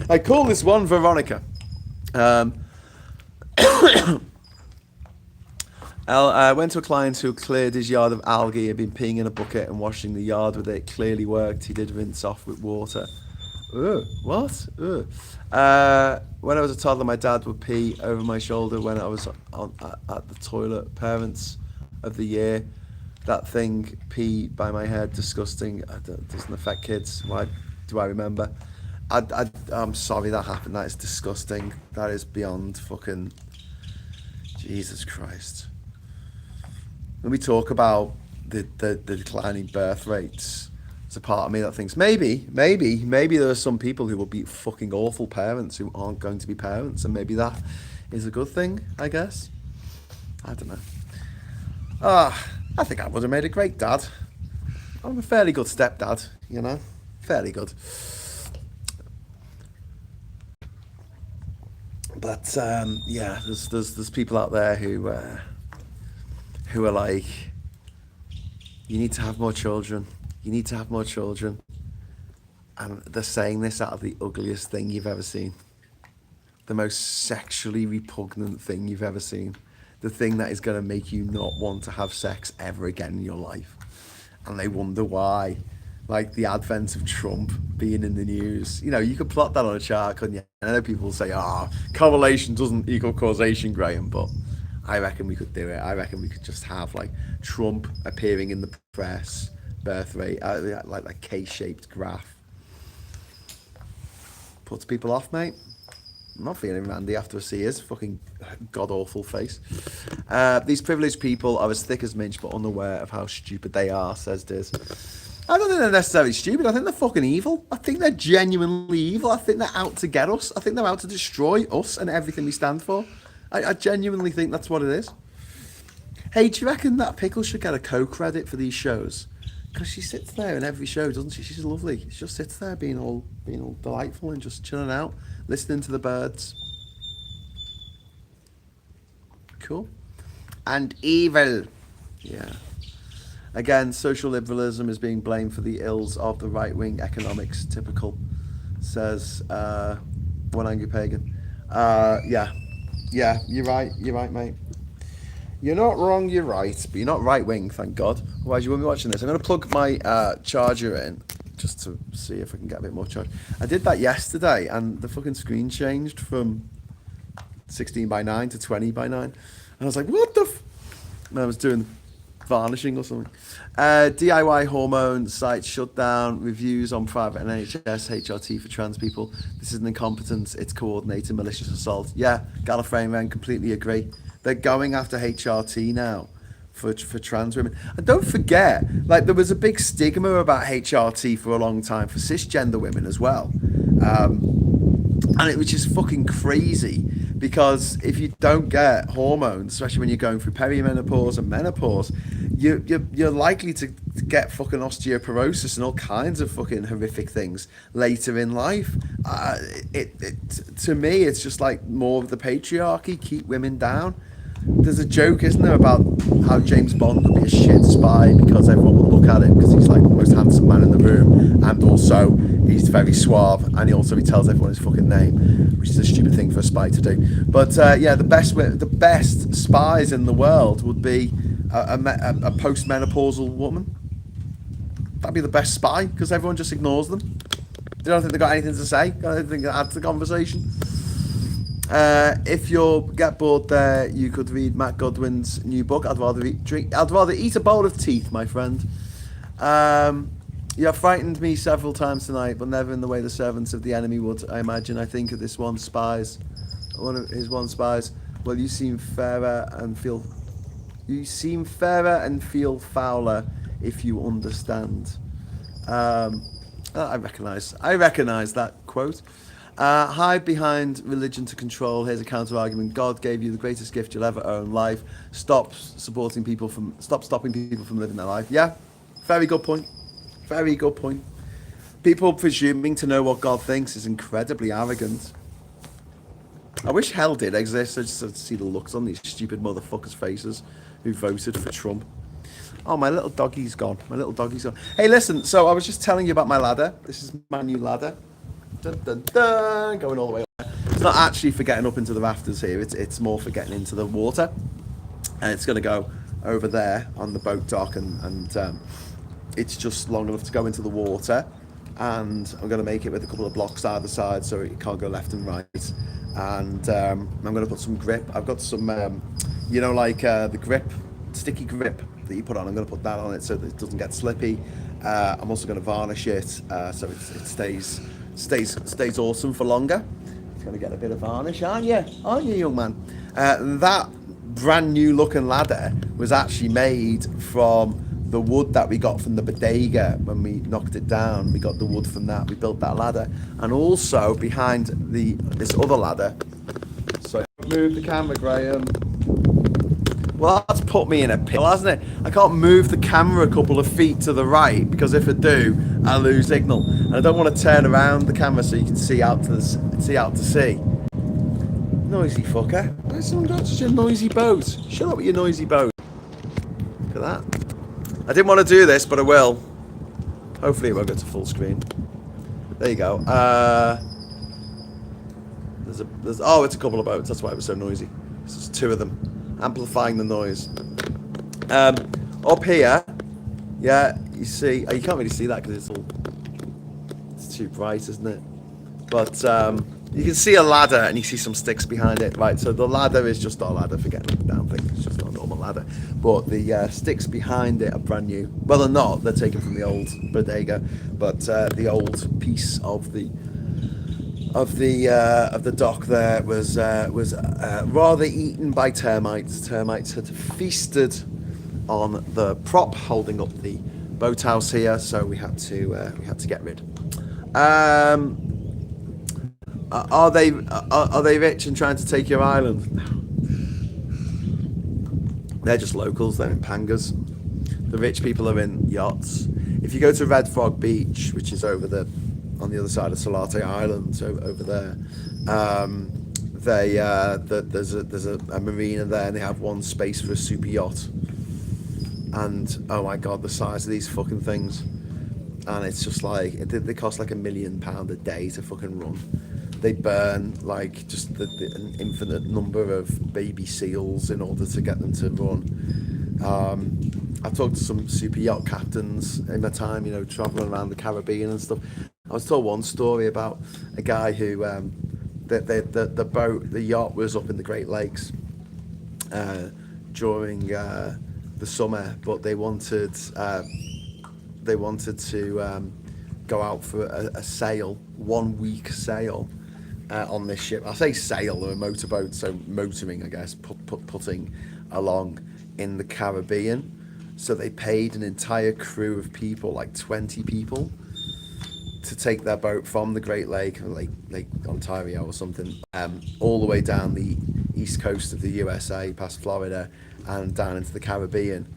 I call this one Veronica. I went to a client who cleared his yard of algae. Had been peeing in a bucket and washing the yard with it. Clearly worked. He did rinse off with water. What? When I was a toddler, my dad would pee over my shoulder when I was at the toilet. Parents of the year. That thing, pee by my head, disgusting. It doesn't affect kids. Why do I remember? I'm sorry that happened. That is disgusting. That is beyond fucking... Jesus Christ. When we talk about the declining birth rates, there's a part of me that thinks maybe there are some people who will be fucking awful parents who aren't going to be parents, and maybe that is a good thing, I guess. I don't know. I think I would have made a great dad. I'm a fairly good stepdad, you know, fairly good. But yeah, there's people out there who are like, you need to have more children. You need to have more children. And they're saying this out of the ugliest thing you've ever seen. The most sexually repugnant thing you've ever seen. The thing that is going to make you not want to have sex ever again in your life. And they wonder why. Like the advent of Trump being in the news. You know, you could plot that on a chart, couldn't you? I know people will say, correlation doesn't equal causation, Graham, but I reckon we could do it. I reckon we could just have like Trump appearing in the press, birth rate, like that K-shaped graph. Puts people off, mate. I'm not feeling Randy after I see his fucking god-awful face. These privileged people are as thick as minch but unaware of how stupid they are, says Diz. I don't think they're necessarily stupid. I think they're fucking evil. I think they're genuinely evil. I think they're out to get us. I think they're out to destroy us and everything we stand for. I genuinely think that's what it is. Hey, do you reckon that Pickle should get a co-credit for these shows? Because she sits there in every show, doesn't she? She's lovely. She just sits there being all delightful and just chilling out, listening to the birds. Cool. And evil. Yeah. Again, social liberalism is being blamed for the ills of the right-wing economics. Typical, says One Angry Pagan. Yeah, you're right, mate. You're not wrong, you're right, but you're not right-wing, thank God. Otherwise you won't be watching this. I'm going to plug my charger in, just to see if I can get a bit more charge. I did that yesterday, and the fucking screen changed from 16:9 to 20:9. And I was like, what the And I was doing varnishing or something. DIY hormone site shut down. Reviews on private NHS HRT for trans people. This is an incompetence. It's coordinated malicious assault. Yeah, Gallifreyan completely agree. They're going after HRT now for trans women. And don't forget, like, there was a big stigma about HRT for a long time for cisgender women as well. And it was just fucking crazy, because if you don't get hormones, especially when you're going through perimenopause and menopause, you're likely to get fucking osteoporosis and all kinds of fucking horrific things later in life. To me, it's just like more of the patriarchy, keep women down. There's a joke, isn't there, about how James Bond would be a shit spy because everyone would look at him because he's like the most handsome man in the room, and also he's very suave, and he tells everyone his fucking name, which is a stupid thing for a spy to do. But yeah, the best spies in the world would be a post-menopausal woman. That'd be the best spy, because everyone just ignores them. They don't think they've got anything to say, got anything to add to the conversation. If you get bored there, you could read Matt Godwin's new book. I'd rather eat a bowl of teeth, my friend. You have frightened me several times tonight, but never in the way the servants of the enemy would, I imagine. I think of this one of his spies. Well, you seem fairer and feel fouler if you understand. I recognise that quote. Hide behind religion to control. Here's a counter argument. God gave you the greatest gift you'll ever own, life. Stop stopping people from living their life. Yeah, very good point. Very good point. People presuming to know what God thinks is incredibly arrogant. I wish hell did exist. I just have to see the looks on these stupid motherfuckers' faces who voted for Trump. Oh, my little doggie's gone. Hey, listen, so I was just telling you about my ladder. This is my new ladder. Dun, dun, dun, going all the way up. It's not actually for getting up into the rafters here, it's more for getting into the water. And it's going to go over there on the boat dock, and it's just long enough to go into the water. And I'm going to make it with a couple of blocks either side so it can't go left and right. And I'm going to put some grip. I've got some, the grip, sticky grip that you put on. I'm going to put that on it so that it doesn't get slippy. I'm also going to varnish it so it stays awesome for longer. It's going to get a bit of varnish, aren't you, young man? That brand new looking ladder was actually made from the wood that we got from the bodega when we knocked it down. We got the wood from that. We built that ladder, and also behind this other ladder. So move the camera, Graham. Well, that's put me in a pickle, hasn't it? I can't move the camera a couple of feet to the right because if I do, I lose signal, and I don't want to turn around the camera so you can see out to sea. Noisy fucker. Where's someone got such a noisy boat? Shut up with your noisy boat. Look at that. I didn't want to do this, but I will. Hopefully it won't go to full screen. There you go. It's a couple of boats. That's why it was so noisy. There's two of them, amplifying the noise. Up here, yeah, you see. You can't really see that because it's too bright, isn't it? But you can see a ladder and you see some sticks behind it, right? So the ladder is just our ladder for getting down things. It's just not a normal ladder. But the sticks behind it are brand new. Well, they're not. They're taken from the old bodega, but the old piece of the dock there was rather eaten by termites. Termites had feasted on the prop holding up the boathouse here, so we had to get rid. Are they rich and trying to take your island? No. They're just locals. They're in pangas. The rich people are in yachts. If you go to Red Frog Beach, which is on the other side of Salate Island, so over there, there's a marina there, and they have one space for a super yacht. And oh my god, the size of these fucking things! And it's just like they cost like £1 million a day to fucking run. They burn like just an infinite number of baby seals in order to get them to run. I've talked to some super yacht captains in my time, traveling around the Caribbean and stuff. I was told one story about a guy who the yacht was up in the Great Lakes during the summer, but they wanted to go out for a sail, 1 week sail on this ship. I say sail or a motorboat, so motoring, I guess, putting along in the Caribbean. So they paid an entire crew of people, like 20 people, to take their boat from the Great Lake, Lake Ontario or something, all the way down the east coast of the USA, past Florida, and down into the Caribbean,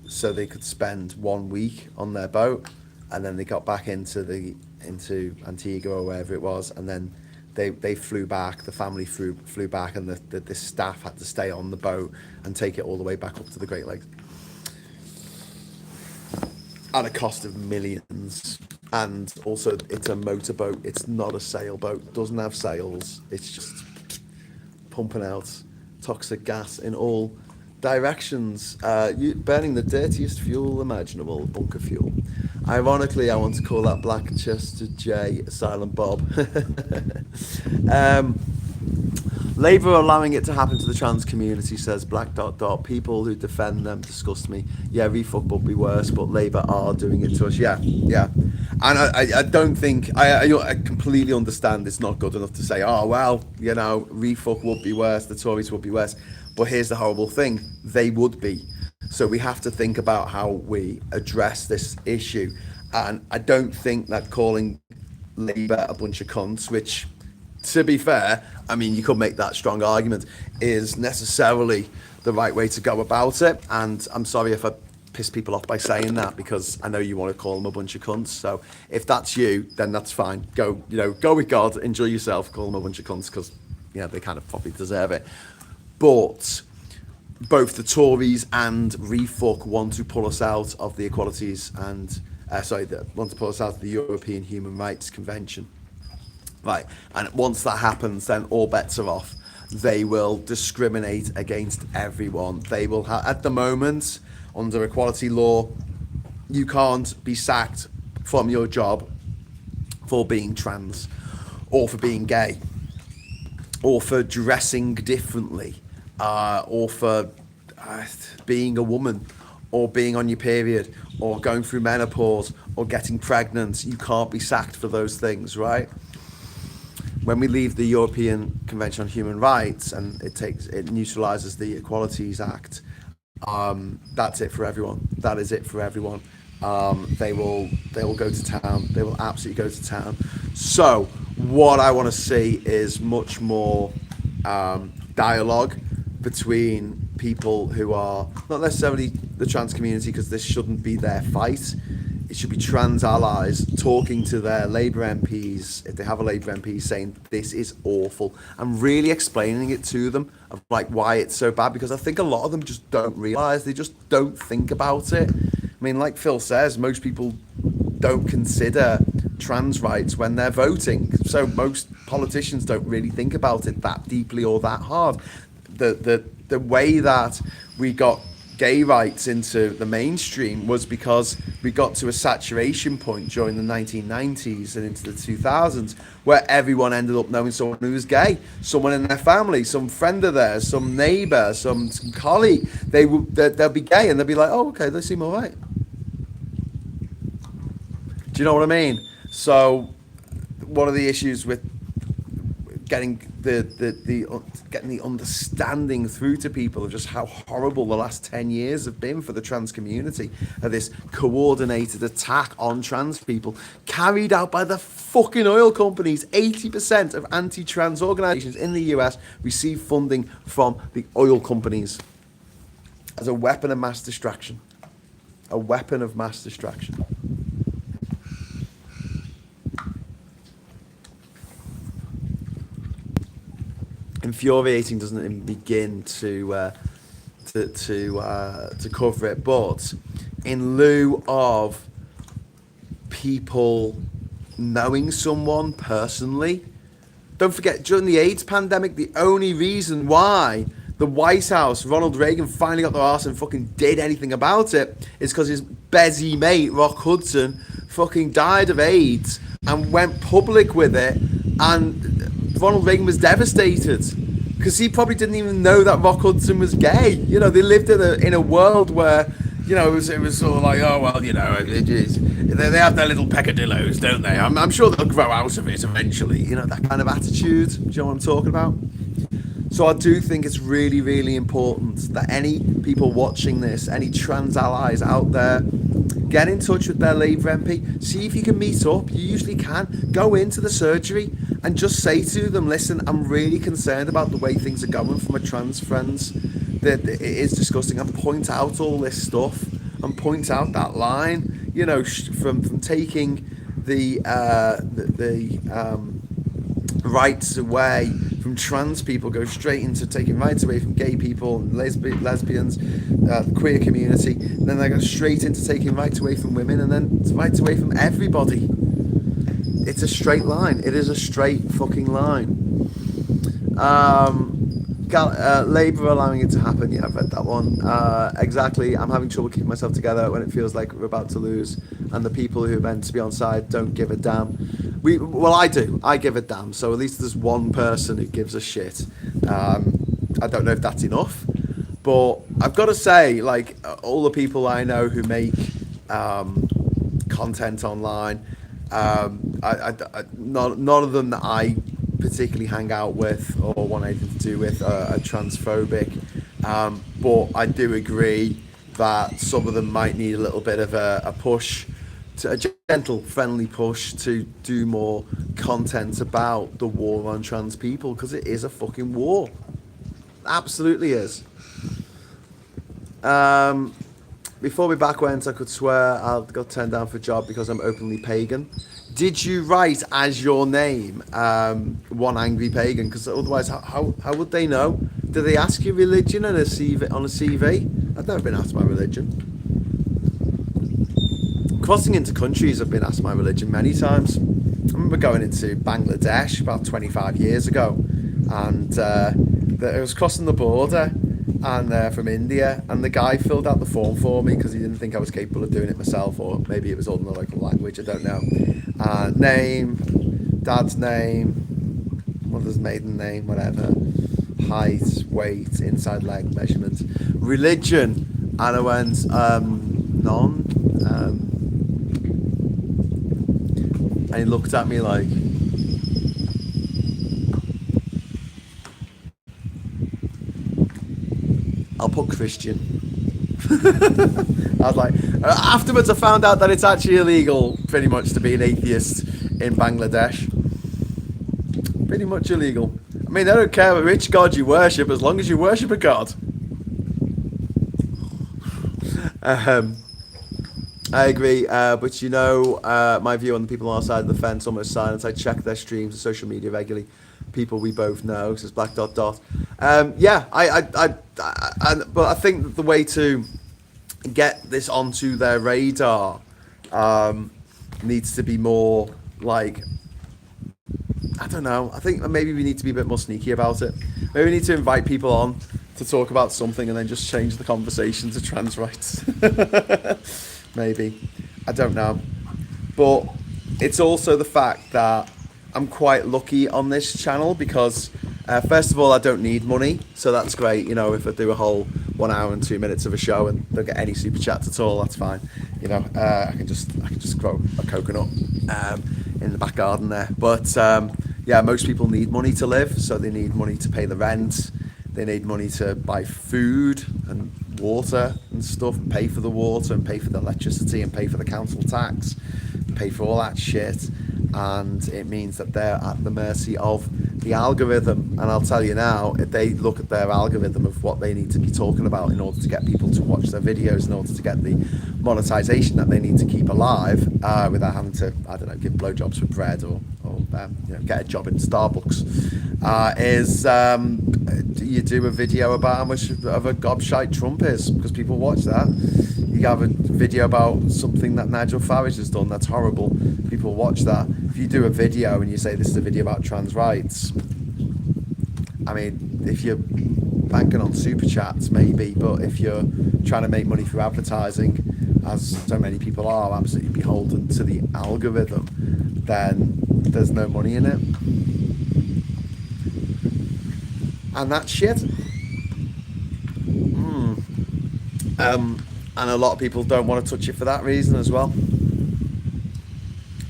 so they could spend 1 week on their boat, and then they got back into Antigua or wherever it was, and then they flew back. The family flew back, and the staff had to stay on the boat and take it all the way back up to the Great Lakes at a cost of millions. And also, it's a motorboat. It's not a sailboat. It doesn't have sails. It's just pumping out toxic gas in all directions, burning the dirtiest fuel imaginable, bunker fuel. Ironically, I want to call that Blackchester J Silent Bob. Labour allowing it to happen to the trans community, says Black ... People who defend them disgust me. Yeah, refuck would be worse, but Labour are doing it to us. Yeah. And I don't think, I completely understand it's not good enough to say, oh, well, refuck would be worse, the Tories would be worse. But here's the horrible thing, they would be. So we have to think about how we address this issue. And I don't think that calling Labour a bunch of cunts, which, to be fair, I mean, you could make that strong argument, is necessarily the right way to go about it. And I'm sorry if I piss people off by saying that, because I know you want to call them a bunch of cunts. So if that's you, then that's fine. Go with God, enjoy yourself, call them a bunch of cunts, because they kind of probably deserve it. But both the Tories and Refuck want to pull us out of the equalities and want to pull us out of the European Human Rights Convention. Right, and once that happens, then all bets are off. They will discriminate against everyone. They will at the moment, under equality law, you can't be sacked from your job for being trans, or for being gay, or for dressing differently, or for being a woman, or being on your period, or going through menopause, or getting pregnant. You can't be sacked for those things, right? when we leave the European Convention on Human Rights and it neutralises the Equalities Act, that's it for everyone. That is it for everyone. They will go to town. They will absolutely go to town. So what I want to see is much more dialogue between people who are not necessarily the trans community, because this shouldn't be their fight. It should be trans allies talking to their Labour MPs, if they have a Labour MP, saying this is awful, and really explaining it to them of like why it's so bad, because I think a lot of them just don't realise, they just don't think about it. I mean, like Phil says, most people don't consider trans rights when they're voting, so most politicians don't really think about it that deeply or that hard. The way that we got gay rights into the mainstream was because we got to a saturation point during the 1990s and into the 2000s where everyone ended up knowing someone who was gay, someone in their family, some friend of theirs, some neighbour, some colleague. They'll be gay and they'll be like, oh, okay, they seem all right. Do you know what I mean? So one of the issues with getting the understanding through to people of just how horrible the last 10 years have been for the trans community, of this coordinated attack on trans people carried out by the fucking oil companies. 80% of anti-trans organizations in the US receive funding from the oil companies as a weapon of mass distraction. A weapon of mass distraction. Infuriating doesn't even begin to cover it, but in lieu of people knowing someone personally, don't forget, during the AIDS pandemic, the only reason why the White House, Ronald Reagan, finally got their arse and fucking did anything about it is because his bezzy mate, Rock Hudson, fucking died of AIDS and went public with it, and Ronald Reagan was devastated because he probably didn't even know that Rock Hudson was gay. You know, they lived in a world where, you know, it was sort of like, oh, well, you know, they have their little peccadillos, don't they? I'm sure they'll grow out of it eventually. You know, that kind of attitude. Do you know what I'm talking about? So I do think it's really, really important that any people watching this, any trans allies out there, get in touch with their Labour MP. See if you can meet up. You usually can. Go into the surgery and just say to them, listen, I'm really concerned about the way things are going for my trans friends. That it is disgusting. And point out all this stuff and point out that line, you know, from taking the rights away from trans people, go straight into taking rights away from gay people, lesbians, queer community, and then they go straight into taking rights away from women, and then rights away from everybody. It's a straight line. It is a straight fucking line. Labour allowing it to happen. Yeah, I've read that one. Exactly. I'm having trouble keeping myself together when it feels like we're about to lose, and the people who are meant to be on side don't give a damn. Well, I do. I give a damn. So at least there's one person who gives a shit. I don't know if that's enough, but I've got to say, like, all the people I know who make content online, none of them that I particularly hang out with or want anything to do with are transphobic. But I do agree that some of them might need a little bit of a push, a gentle, friendly push to do more content about the war on trans people, because it is a fucking war. Absolutely is. Before we back went, I could swear I got turned down for a job because I'm openly pagan. Did you write as your name one angry pagan? Because otherwise, how would they know? Do they ask your religion on a CV? I've never been asked my religion. Crossing into countries, I've been asked my religion many times. I remember going into Bangladesh about 25 years ago, and I was crossing the border and from India, and the guy filled out the form for me because he didn't think I was capable of doing it myself, or maybe it was all in the local language, I don't know. Name, dad's name, mother's maiden name, whatever, height, weight, inside leg measurement, religion, and I went, none. And he looked at me like, I'll put Christian. I was like, afterwards I found out that it's actually illegal pretty much to be an atheist in Bangladesh. Pretty much illegal. I mean, I don't care which god you worship as long as you worship a god. I agree, but you know, my view on the people on our side of the fence, almost silence. I check their streams and social media regularly. People we both know, says Black Dot Dot. Yeah, but I think the way to get this onto their radar needs to be more like, I don't know. I think maybe we need to be a bit more sneaky about it. Maybe we need to invite people on to talk about something and then just change the conversation to trans rights. Maybe. I don't know. But it's also the fact that I'm quite lucky on this channel because, first of all, I don't need money. So that's great. You know, if I do a whole 1 hour and 2 minutes of a show and don't get any super chats at all, that's fine. You know, I can just grow a coconut in the back garden there. But yeah, most people need money to live. So they need money to pay the rent. They need money to buy food and water and stuff, and pay for the water and pay for the electricity and pay for the council tax, pay for all that shit. And it means that they're at the mercy of the algorithm. And I'll tell you now, if they look at their algorithm of what they need to be talking about in order to get people to watch their videos, in order to get the monetization that they need to keep alive, without having to, I don't know, give blowjobs for bread or you know, get a job in Starbucks, you do a video about how much of a gobshite Trump is, because people watch that. You have a video about something that Nigel Farage has done that's horrible, people watch that. If you do a video and you say this is a video about trans rights, I mean, if you're banking on super chats, maybe, but if you're trying to make money through advertising, as so many people are, absolutely beholden to the algorithm, then there's no money in it. And that's shit. And a lot of people don't want to touch it for that reason as well.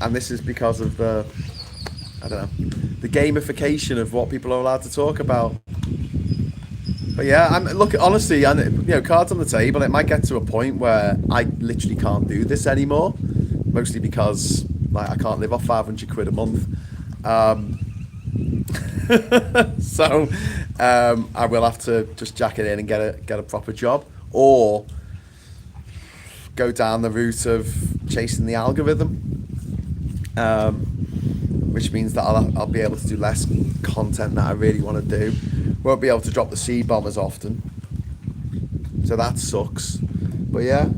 And this is because of the, I don't know, the gamification of what people are allowed to talk about. But yeah, look, honestly, and you know, cards on the table, it might get to a point where I literally can't do this anymore, mostly because like I can't live off 500 quid a month. So I will have to just jack it in and get a proper job, or go down the route of chasing the algorithm, which means that I'll be able to do less content that I really want to do. Won't be able to drop the C-bomb as often, so that sucks. But yeah,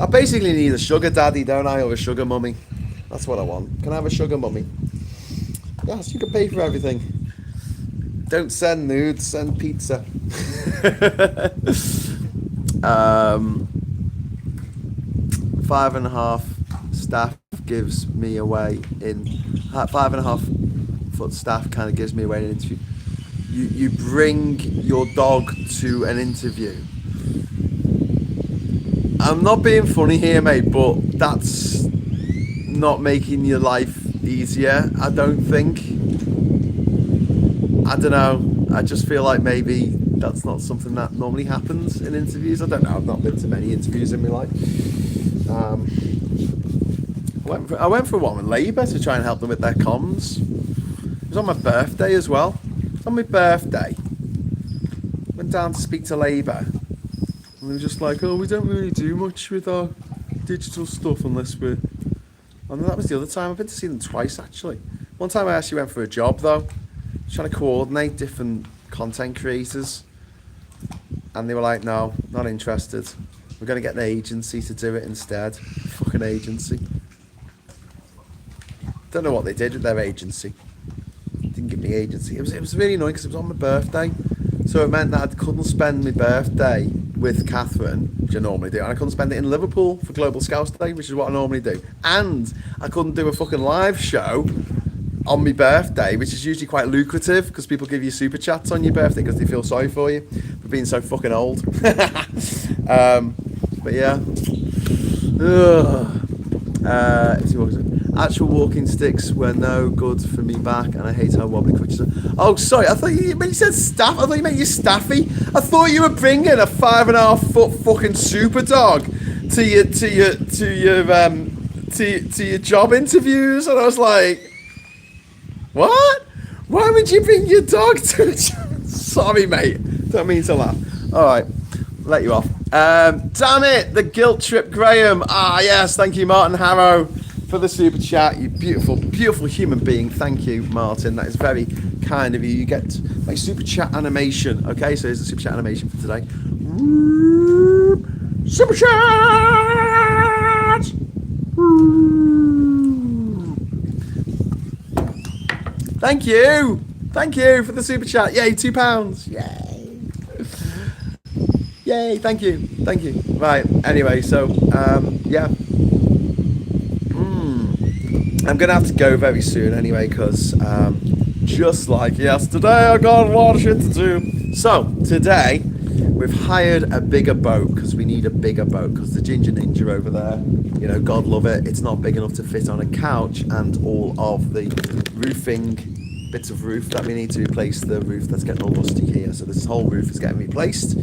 I basically need a sugar daddy, don't I, or a sugar mummy? That's what I want. Can I have a sugar mummy? Yes, you can pay for everything. Don't send nudes, send pizza. 5.5 staff gives me away in 5.5 foot staff kind of gives me away in an interview. You bring your dog to an interview. I'm not being funny here, mate, but that's not making your life easier, I don't think. I don't know. I just feel like maybe that's not something that normally happens in interviews. I don't know. I've not been to many interviews in my life. I went for one with Labour to try and help them with their comms. It was on my birthday as well. It was on my birthday. Went down to speak to Labour. And they were just like, oh, we don't really do much with our digital stuff unless we're... And that was the other time. I've been to see them twice, actually. One time I actually went for a job, though. Trying to coordinate different content creators. And they were like, no, not interested. We're going to get an agency to do it instead. Fucking agency. Don't know what they did with their agency. Didn't give me agency. It was really annoying because it was on my birthday. So it meant that I couldn't spend my birthday with Catherine, which I normally do, and I couldn't spend it in Liverpool for Global Scouts Day, which is what I normally do. And I couldn't do a fucking live show on my birthday, which is usually quite lucrative because people give you super chats on your birthday because they feel sorry for you for being so fucking old. But yeah. Actual walking sticks were no good for me back, and I hate how wobbly crutches are. Oh, sorry. I thought when you said staff, I thought you meant your staffy. I thought you were bringing a 5.5 foot fucking super dog to your job interviews, and I was like, what? Why would you bring your dog to a job? Sorry, mate. Don't mean to laugh. All right, let you off. Damn it, the guilt trip, Graham. Ah, yes, thank you, Martin Harrow, for the super chat. You beautiful, beautiful human being. Thank you, Martin. That is very kind of you. You get my super chat animation. Okay, so here's the super chat animation for today. Super chat. Thank you for the super chat. Yay, £2. Yay, thank you. Right, anyway, so yeah, I'm gonna have to go very soon anyway, because just like yesterday I got a lot of shit to do. So today we've hired a bigger boat, because we need a bigger boat, because the Ginger Ninja over there, you know, God love it, it's not big enough to fit on a couch, and all of the roofing bits of roof that we need to replace the roof that's getting all rusty here. So this whole roof is getting replaced.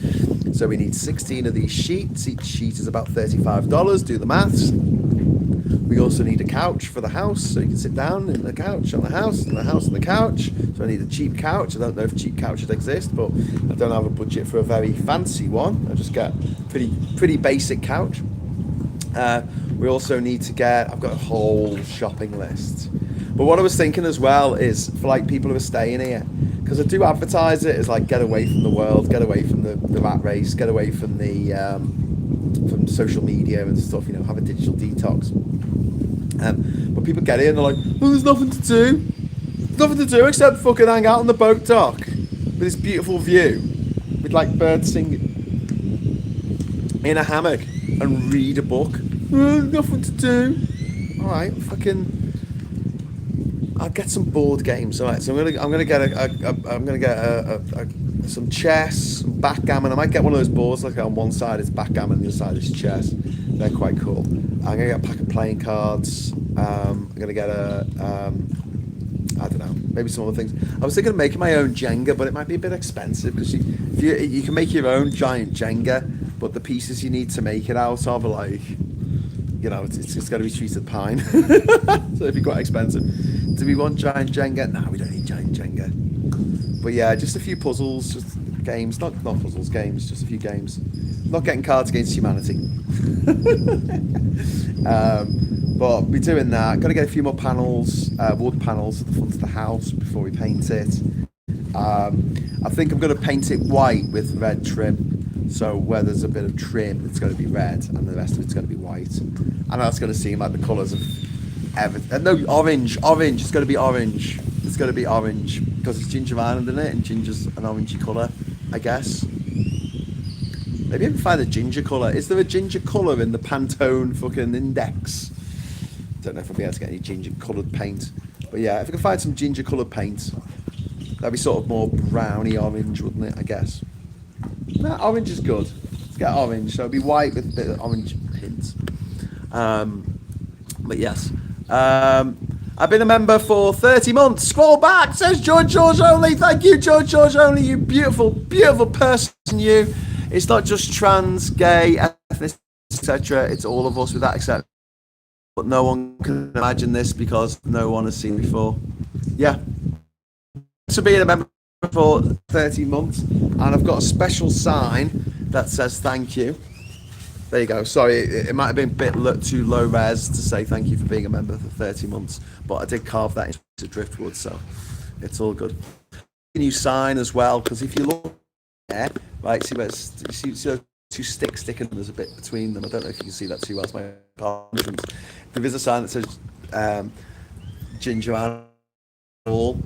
So we need 16 of these sheets. Each sheet is about $35. Do the maths. We also need a couch for the house, so you can sit down in the couch on the house, and the house on the couch. So I need a cheap couch. I don't know if cheap couches exist, but I don't have a budget for a very fancy one. I just get pretty basic couch. We also need to get, I've got a whole shopping list. But what I was thinking as well is for like people who are staying here, because I do advertise it as like get away from the world, get away from the rat race, get away from the from social media and stuff, you know, have a digital detox. But people get here and they're like, oh, there's nothing to do. There's nothing to do except fucking hang out on the boat dock with this beautiful view with like birds singing in a hammock and read a book. Nothing to do. All right, fucking. I'll get some board games. All right, so I'm gonna get some chess, some backgammon. I might get one of those boards like on one side it's backgammon, the other side is chess. They're quite cool. I'm gonna get a pack of playing cards. I'm gonna get a I don't know, maybe some other things. I was thinking of making my own Jenga, but it might be a bit expensive because you can make your own giant Jenga, but the pieces you need to make it out of are like, you know, it's got to be treated pine, so it'd be quite expensive. Do we want giant Jenga? No, we don't need giant Jenga. But yeah, just a few puzzles, just games, not puzzles, games, just a few games. Not getting Cards Against Humanity. But we're doing that. Got to get a few more panels, wood panels at the front of the house before we paint it. I think I'm going to paint it white with red trim. So where there's a bit of trim, it's going to be red, and the rest of it's going to be white. And that's going to seem like the colours of everything. No, orange. It's going to be orange. It's going to be orange because it's Ginger Island in it, and ginger's an orangey colour, I guess. Maybe I can find a ginger colour. Is there a ginger colour in the Pantone fucking index? Don't know if I'll be able to get any ginger coloured paint. But yeah, if I can find some ginger coloured paint, that'd be sort of more browny orange, wouldn't it, I guess? No, orange is good. Let's get orange. So it'll be white with a bit of orange hints. But yes. I've been a member for 30 months. Scroll back, says George Only. Thank you, George Only, you beautiful, beautiful person, you. It's not just trans, gay, ethnic, etc. It's all of us with that except. But no one can imagine this because no one has seen it before. Yeah. So being a member for 30 months, and I've got a special sign that says thank you. There you go. Sorry, it might have been a bit too low res to say thank you for being a member for 30 months, but I did carve that into driftwood, so it's all good. A new sign as well, because if you look there, right, see where see those two sticks sticking, there's a bit between them. I don't know if you can see that too well. It's my entrance. There is a sign that says Ginger Animal,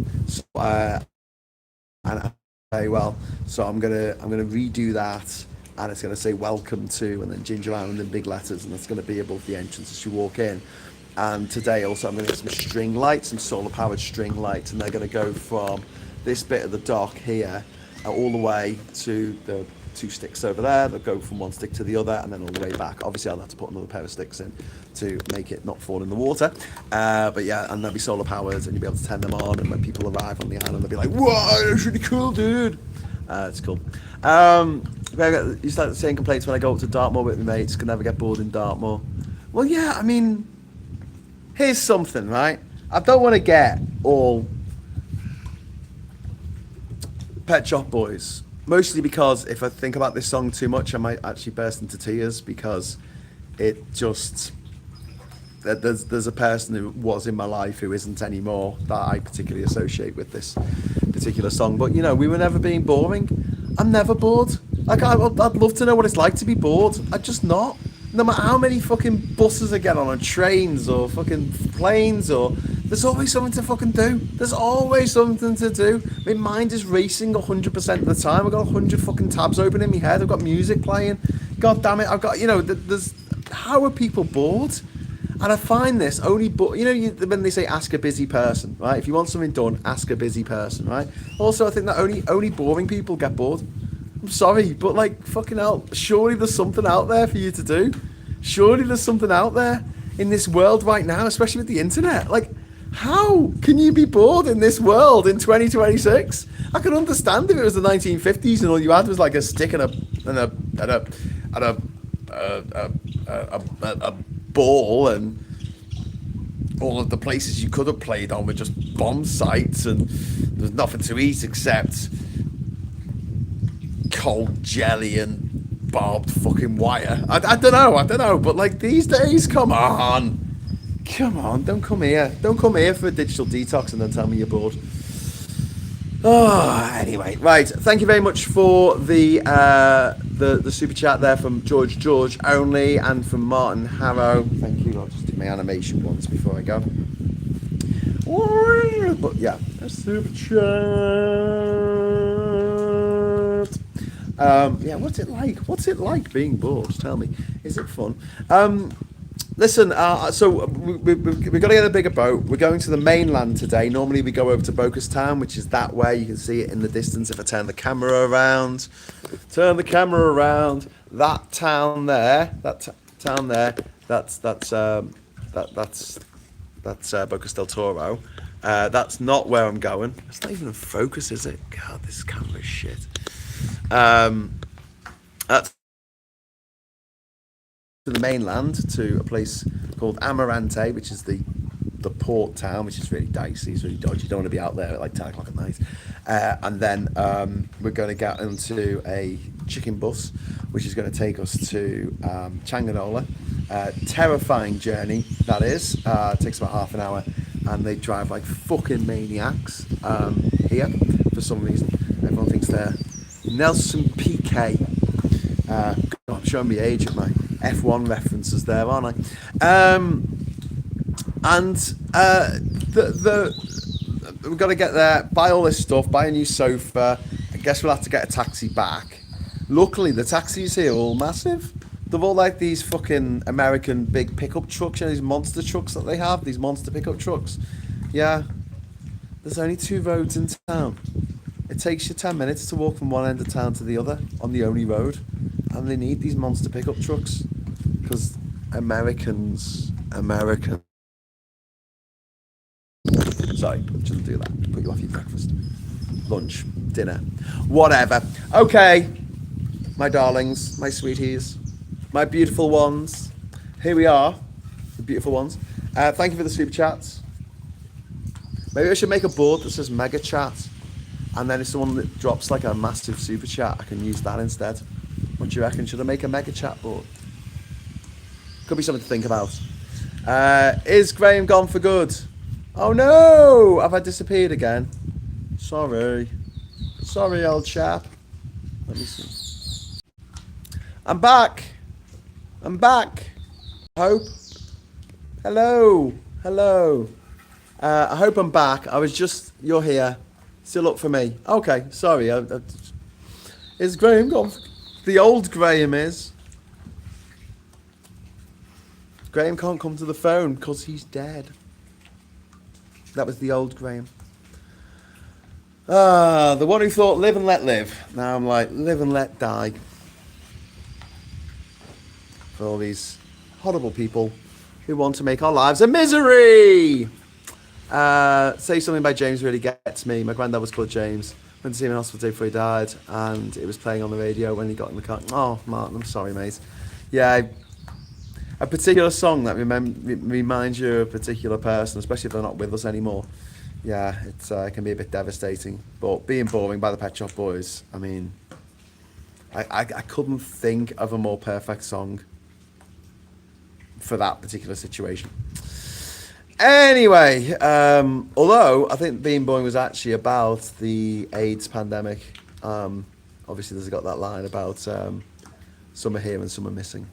and very well. So I'm gonna redo that. And it's going to say welcome to, and then Ginger Island in big letters, and that's going to be above the entrance as you walk in. And today also I'm going to get some string lights, some solar powered string lights, and they're going to go from this bit of the dock here all the way to the 2 sticks over there, they'll go from one stick to the other and then all the way back. Obviously I'll have to put another pair of sticks in to make it not fall in the water, but yeah, and they'll be solar powered and you'll be able to turn them on, and when people arrive on the island they'll be like, whoa, that's really cool, dude. It's cool. You start saying complaints when I go up to Dartmoor with my mates, can never get bored in Dartmoor. Well, yeah, I mean, here's something, right? I don't want to get all Pet Shop Boys, mostly because if I think about this song too much, I might actually burst into tears, because it just, there's a person who was in my life who isn't anymore that I particularly associate with this particular song. But, you know, we were never being boring. I'm never bored. Like, I'd love to know what it's like to be bored. I'm just not. No matter how many fucking buses I get on, or trains, or fucking planes, or there's always something to fucking do. There's always something to do. My mind is racing 100% of the time. I've got 100 fucking tabs open in my head. I've got music playing. God damn it. I've got, you know, there's, how are people bored? And I find this only, when they say ask a busy person, right? If you want something done, ask a busy person, right? Also, I think that only boring people get bored. I'm sorry, but like, fucking hell, surely there's something out there for you to do. Surely there's something out there in this world right now, especially with the internet. Like, how can you be bored in this world in 2026? I can understand if it was the 1950s and all you had was like a stick and a ball, and all of the places you could have played on were just bomb sites, and there's nothing to eat except cold jelly and barbed fucking wire. I don't know, but like these days, come on, don't come here for a digital detox and then tell me you're bored. Oh, anyway, right. Thank you very much for the super chat there from George only, and from Martin Harrow. Thank you. I'll just do my animation once before I go. But yeah, a super chat. Yeah, what's it like? What's it like being bored? Tell me. Is it fun? Listen, so we've got to get a bigger boat. We're going to the mainland today. Normally we go over to Bocas Town, which is that way. You can see it in the distance if I turn the camera around. That town there. That's Bocas del Toro. That's not where I'm going. It's not even in focus, is it? God, this camera is shit. That's to the mainland, to a place called Amarante, which is the port town, which is really dicey, it's really dodgy. You don't want to be out there at like 10 o'clock at night. And then we're going to get into a chicken bus, which is going to take us to Changanola. Terrifying journey, that is. It takes about half an hour, and they drive like fucking maniacs here for some reason. Everyone thinks they're Nelson Piquet. God, I'm showing me age at my F1 references there, aren't I? We've got to get there, buy all this stuff, buy a new sofa. I guess we'll have to get a taxi back. Luckily, the taxis here are all massive. They're all like these fucking American big pickup trucks, you know, these monster trucks that they have, these monster pickup trucks. Yeah, there's only 2 roads in town. It takes you 10 minutes to walk from one end of town to the other on the only road. And they need these monster pickup trucks because Americans. Sorry, shouldn't do that. Put you off your breakfast, lunch, dinner, whatever. Okay, my darlings, my sweeties, my beautiful ones. Here we are, the beautiful ones. Thank you for the super chats. Maybe I should make a board that says mega chat, and then if someone that drops like a massive super chat, I can use that instead. What do you reckon? Should I make a mega chat board? Could be something to think about. Is Graham gone for good? Oh no! Have I disappeared again? Sorry, old chap. Let me see. I'm back. Hope. Hello. I hope I'm back. You're here. Still up for me. Okay, sorry. Is Graham gone? The old Graham is. Graham can't come to the phone because he's dead. That was the old Graham. The one who thought live and let live. Now I'm like, live and let die. For all these horrible people who want to make our lives a misery. Say Something by James really gets me. My granddad was called James. Went to see him in hospital before he died, and it was playing on the radio when he got in the car. Oh, Martin, I'm sorry, mate. Yeah, a particular song that reminds you of a particular person, especially if they're not with us anymore. Yeah, it can be a bit devastating. But Being Boring by the Pet Shop Boys, I mean, I couldn't think of a more perfect song for that particular situation. Anyway, although I think Being Boring was actually about the AIDS pandemic. Obviously, there's got that line about some are here and some are missing.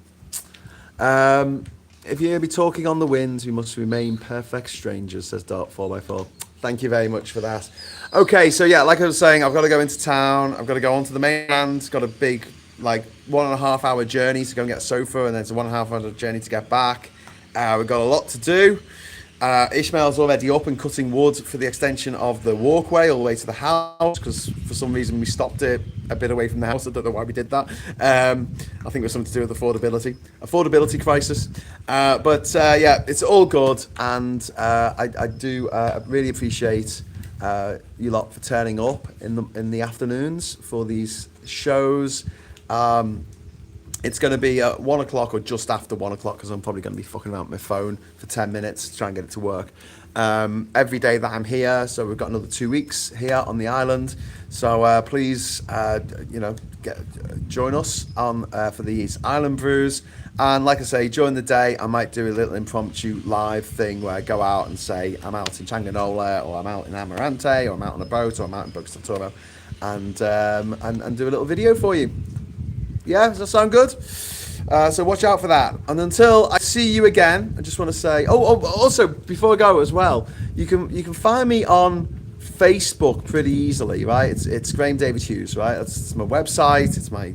If you hear me talking on the wind, we must remain perfect strangers, says Dart 4x4. Thank you very much for that. Okay, so yeah, like I was saying, I've got to go into town. I've got to go onto the mainland. Got a big, 1.5 hour journey to go and get a sofa, and then it's a 1.5 hour journey to get back. We've got a lot to do. Ishmael's already up and cutting wood for the extension of the walkway all the way to the house, because for some reason we stopped it a bit away from the house. I don't know why we did that. I think it was something to do with affordability crisis. But yeah, it's all good, and I do really appreciate you lot for turning up in the afternoons for these shows. It's going to be at 1 o'clock or just after 1 o'clock, because I'm probably going to be fucking around with my phone for 10 minutes to try and get it to work. Every day that I'm here, so we've got another 2 weeks here on the island. So please, join us on for these island brews. And like I say, during the day, I might do a little impromptu live thing where I go out and say I'm out in Changanola, or I'm out in Amarante, or I'm out on a boat, or I'm out in Buxton, and do a little video for you. Yeah, does that sound good? So watch out for that. And until I see you again, I just want to say, also before I go as well, you can find me on Facebook pretty easily, right? It's Graham David Hughes, right? It's my website. It's my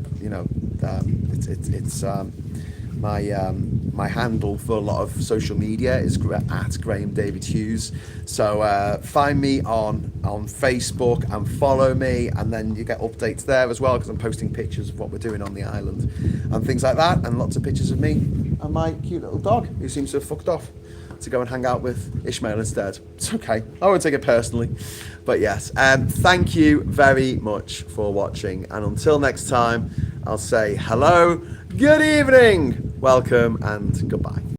my handle for a lot of social media is at Graham David Hughes. So find me on Facebook and follow me, and then you get updates there as well, because I'm posting pictures of what we're doing on the island and things like that, and lots of pictures of me and my cute little dog, who seems to have fucked off to go and hang out with Ishmael instead. It's okay, I won't take it personally. But yes, thank you very much for watching, and until next time, I'll say hello, good evening, welcome, and goodbye.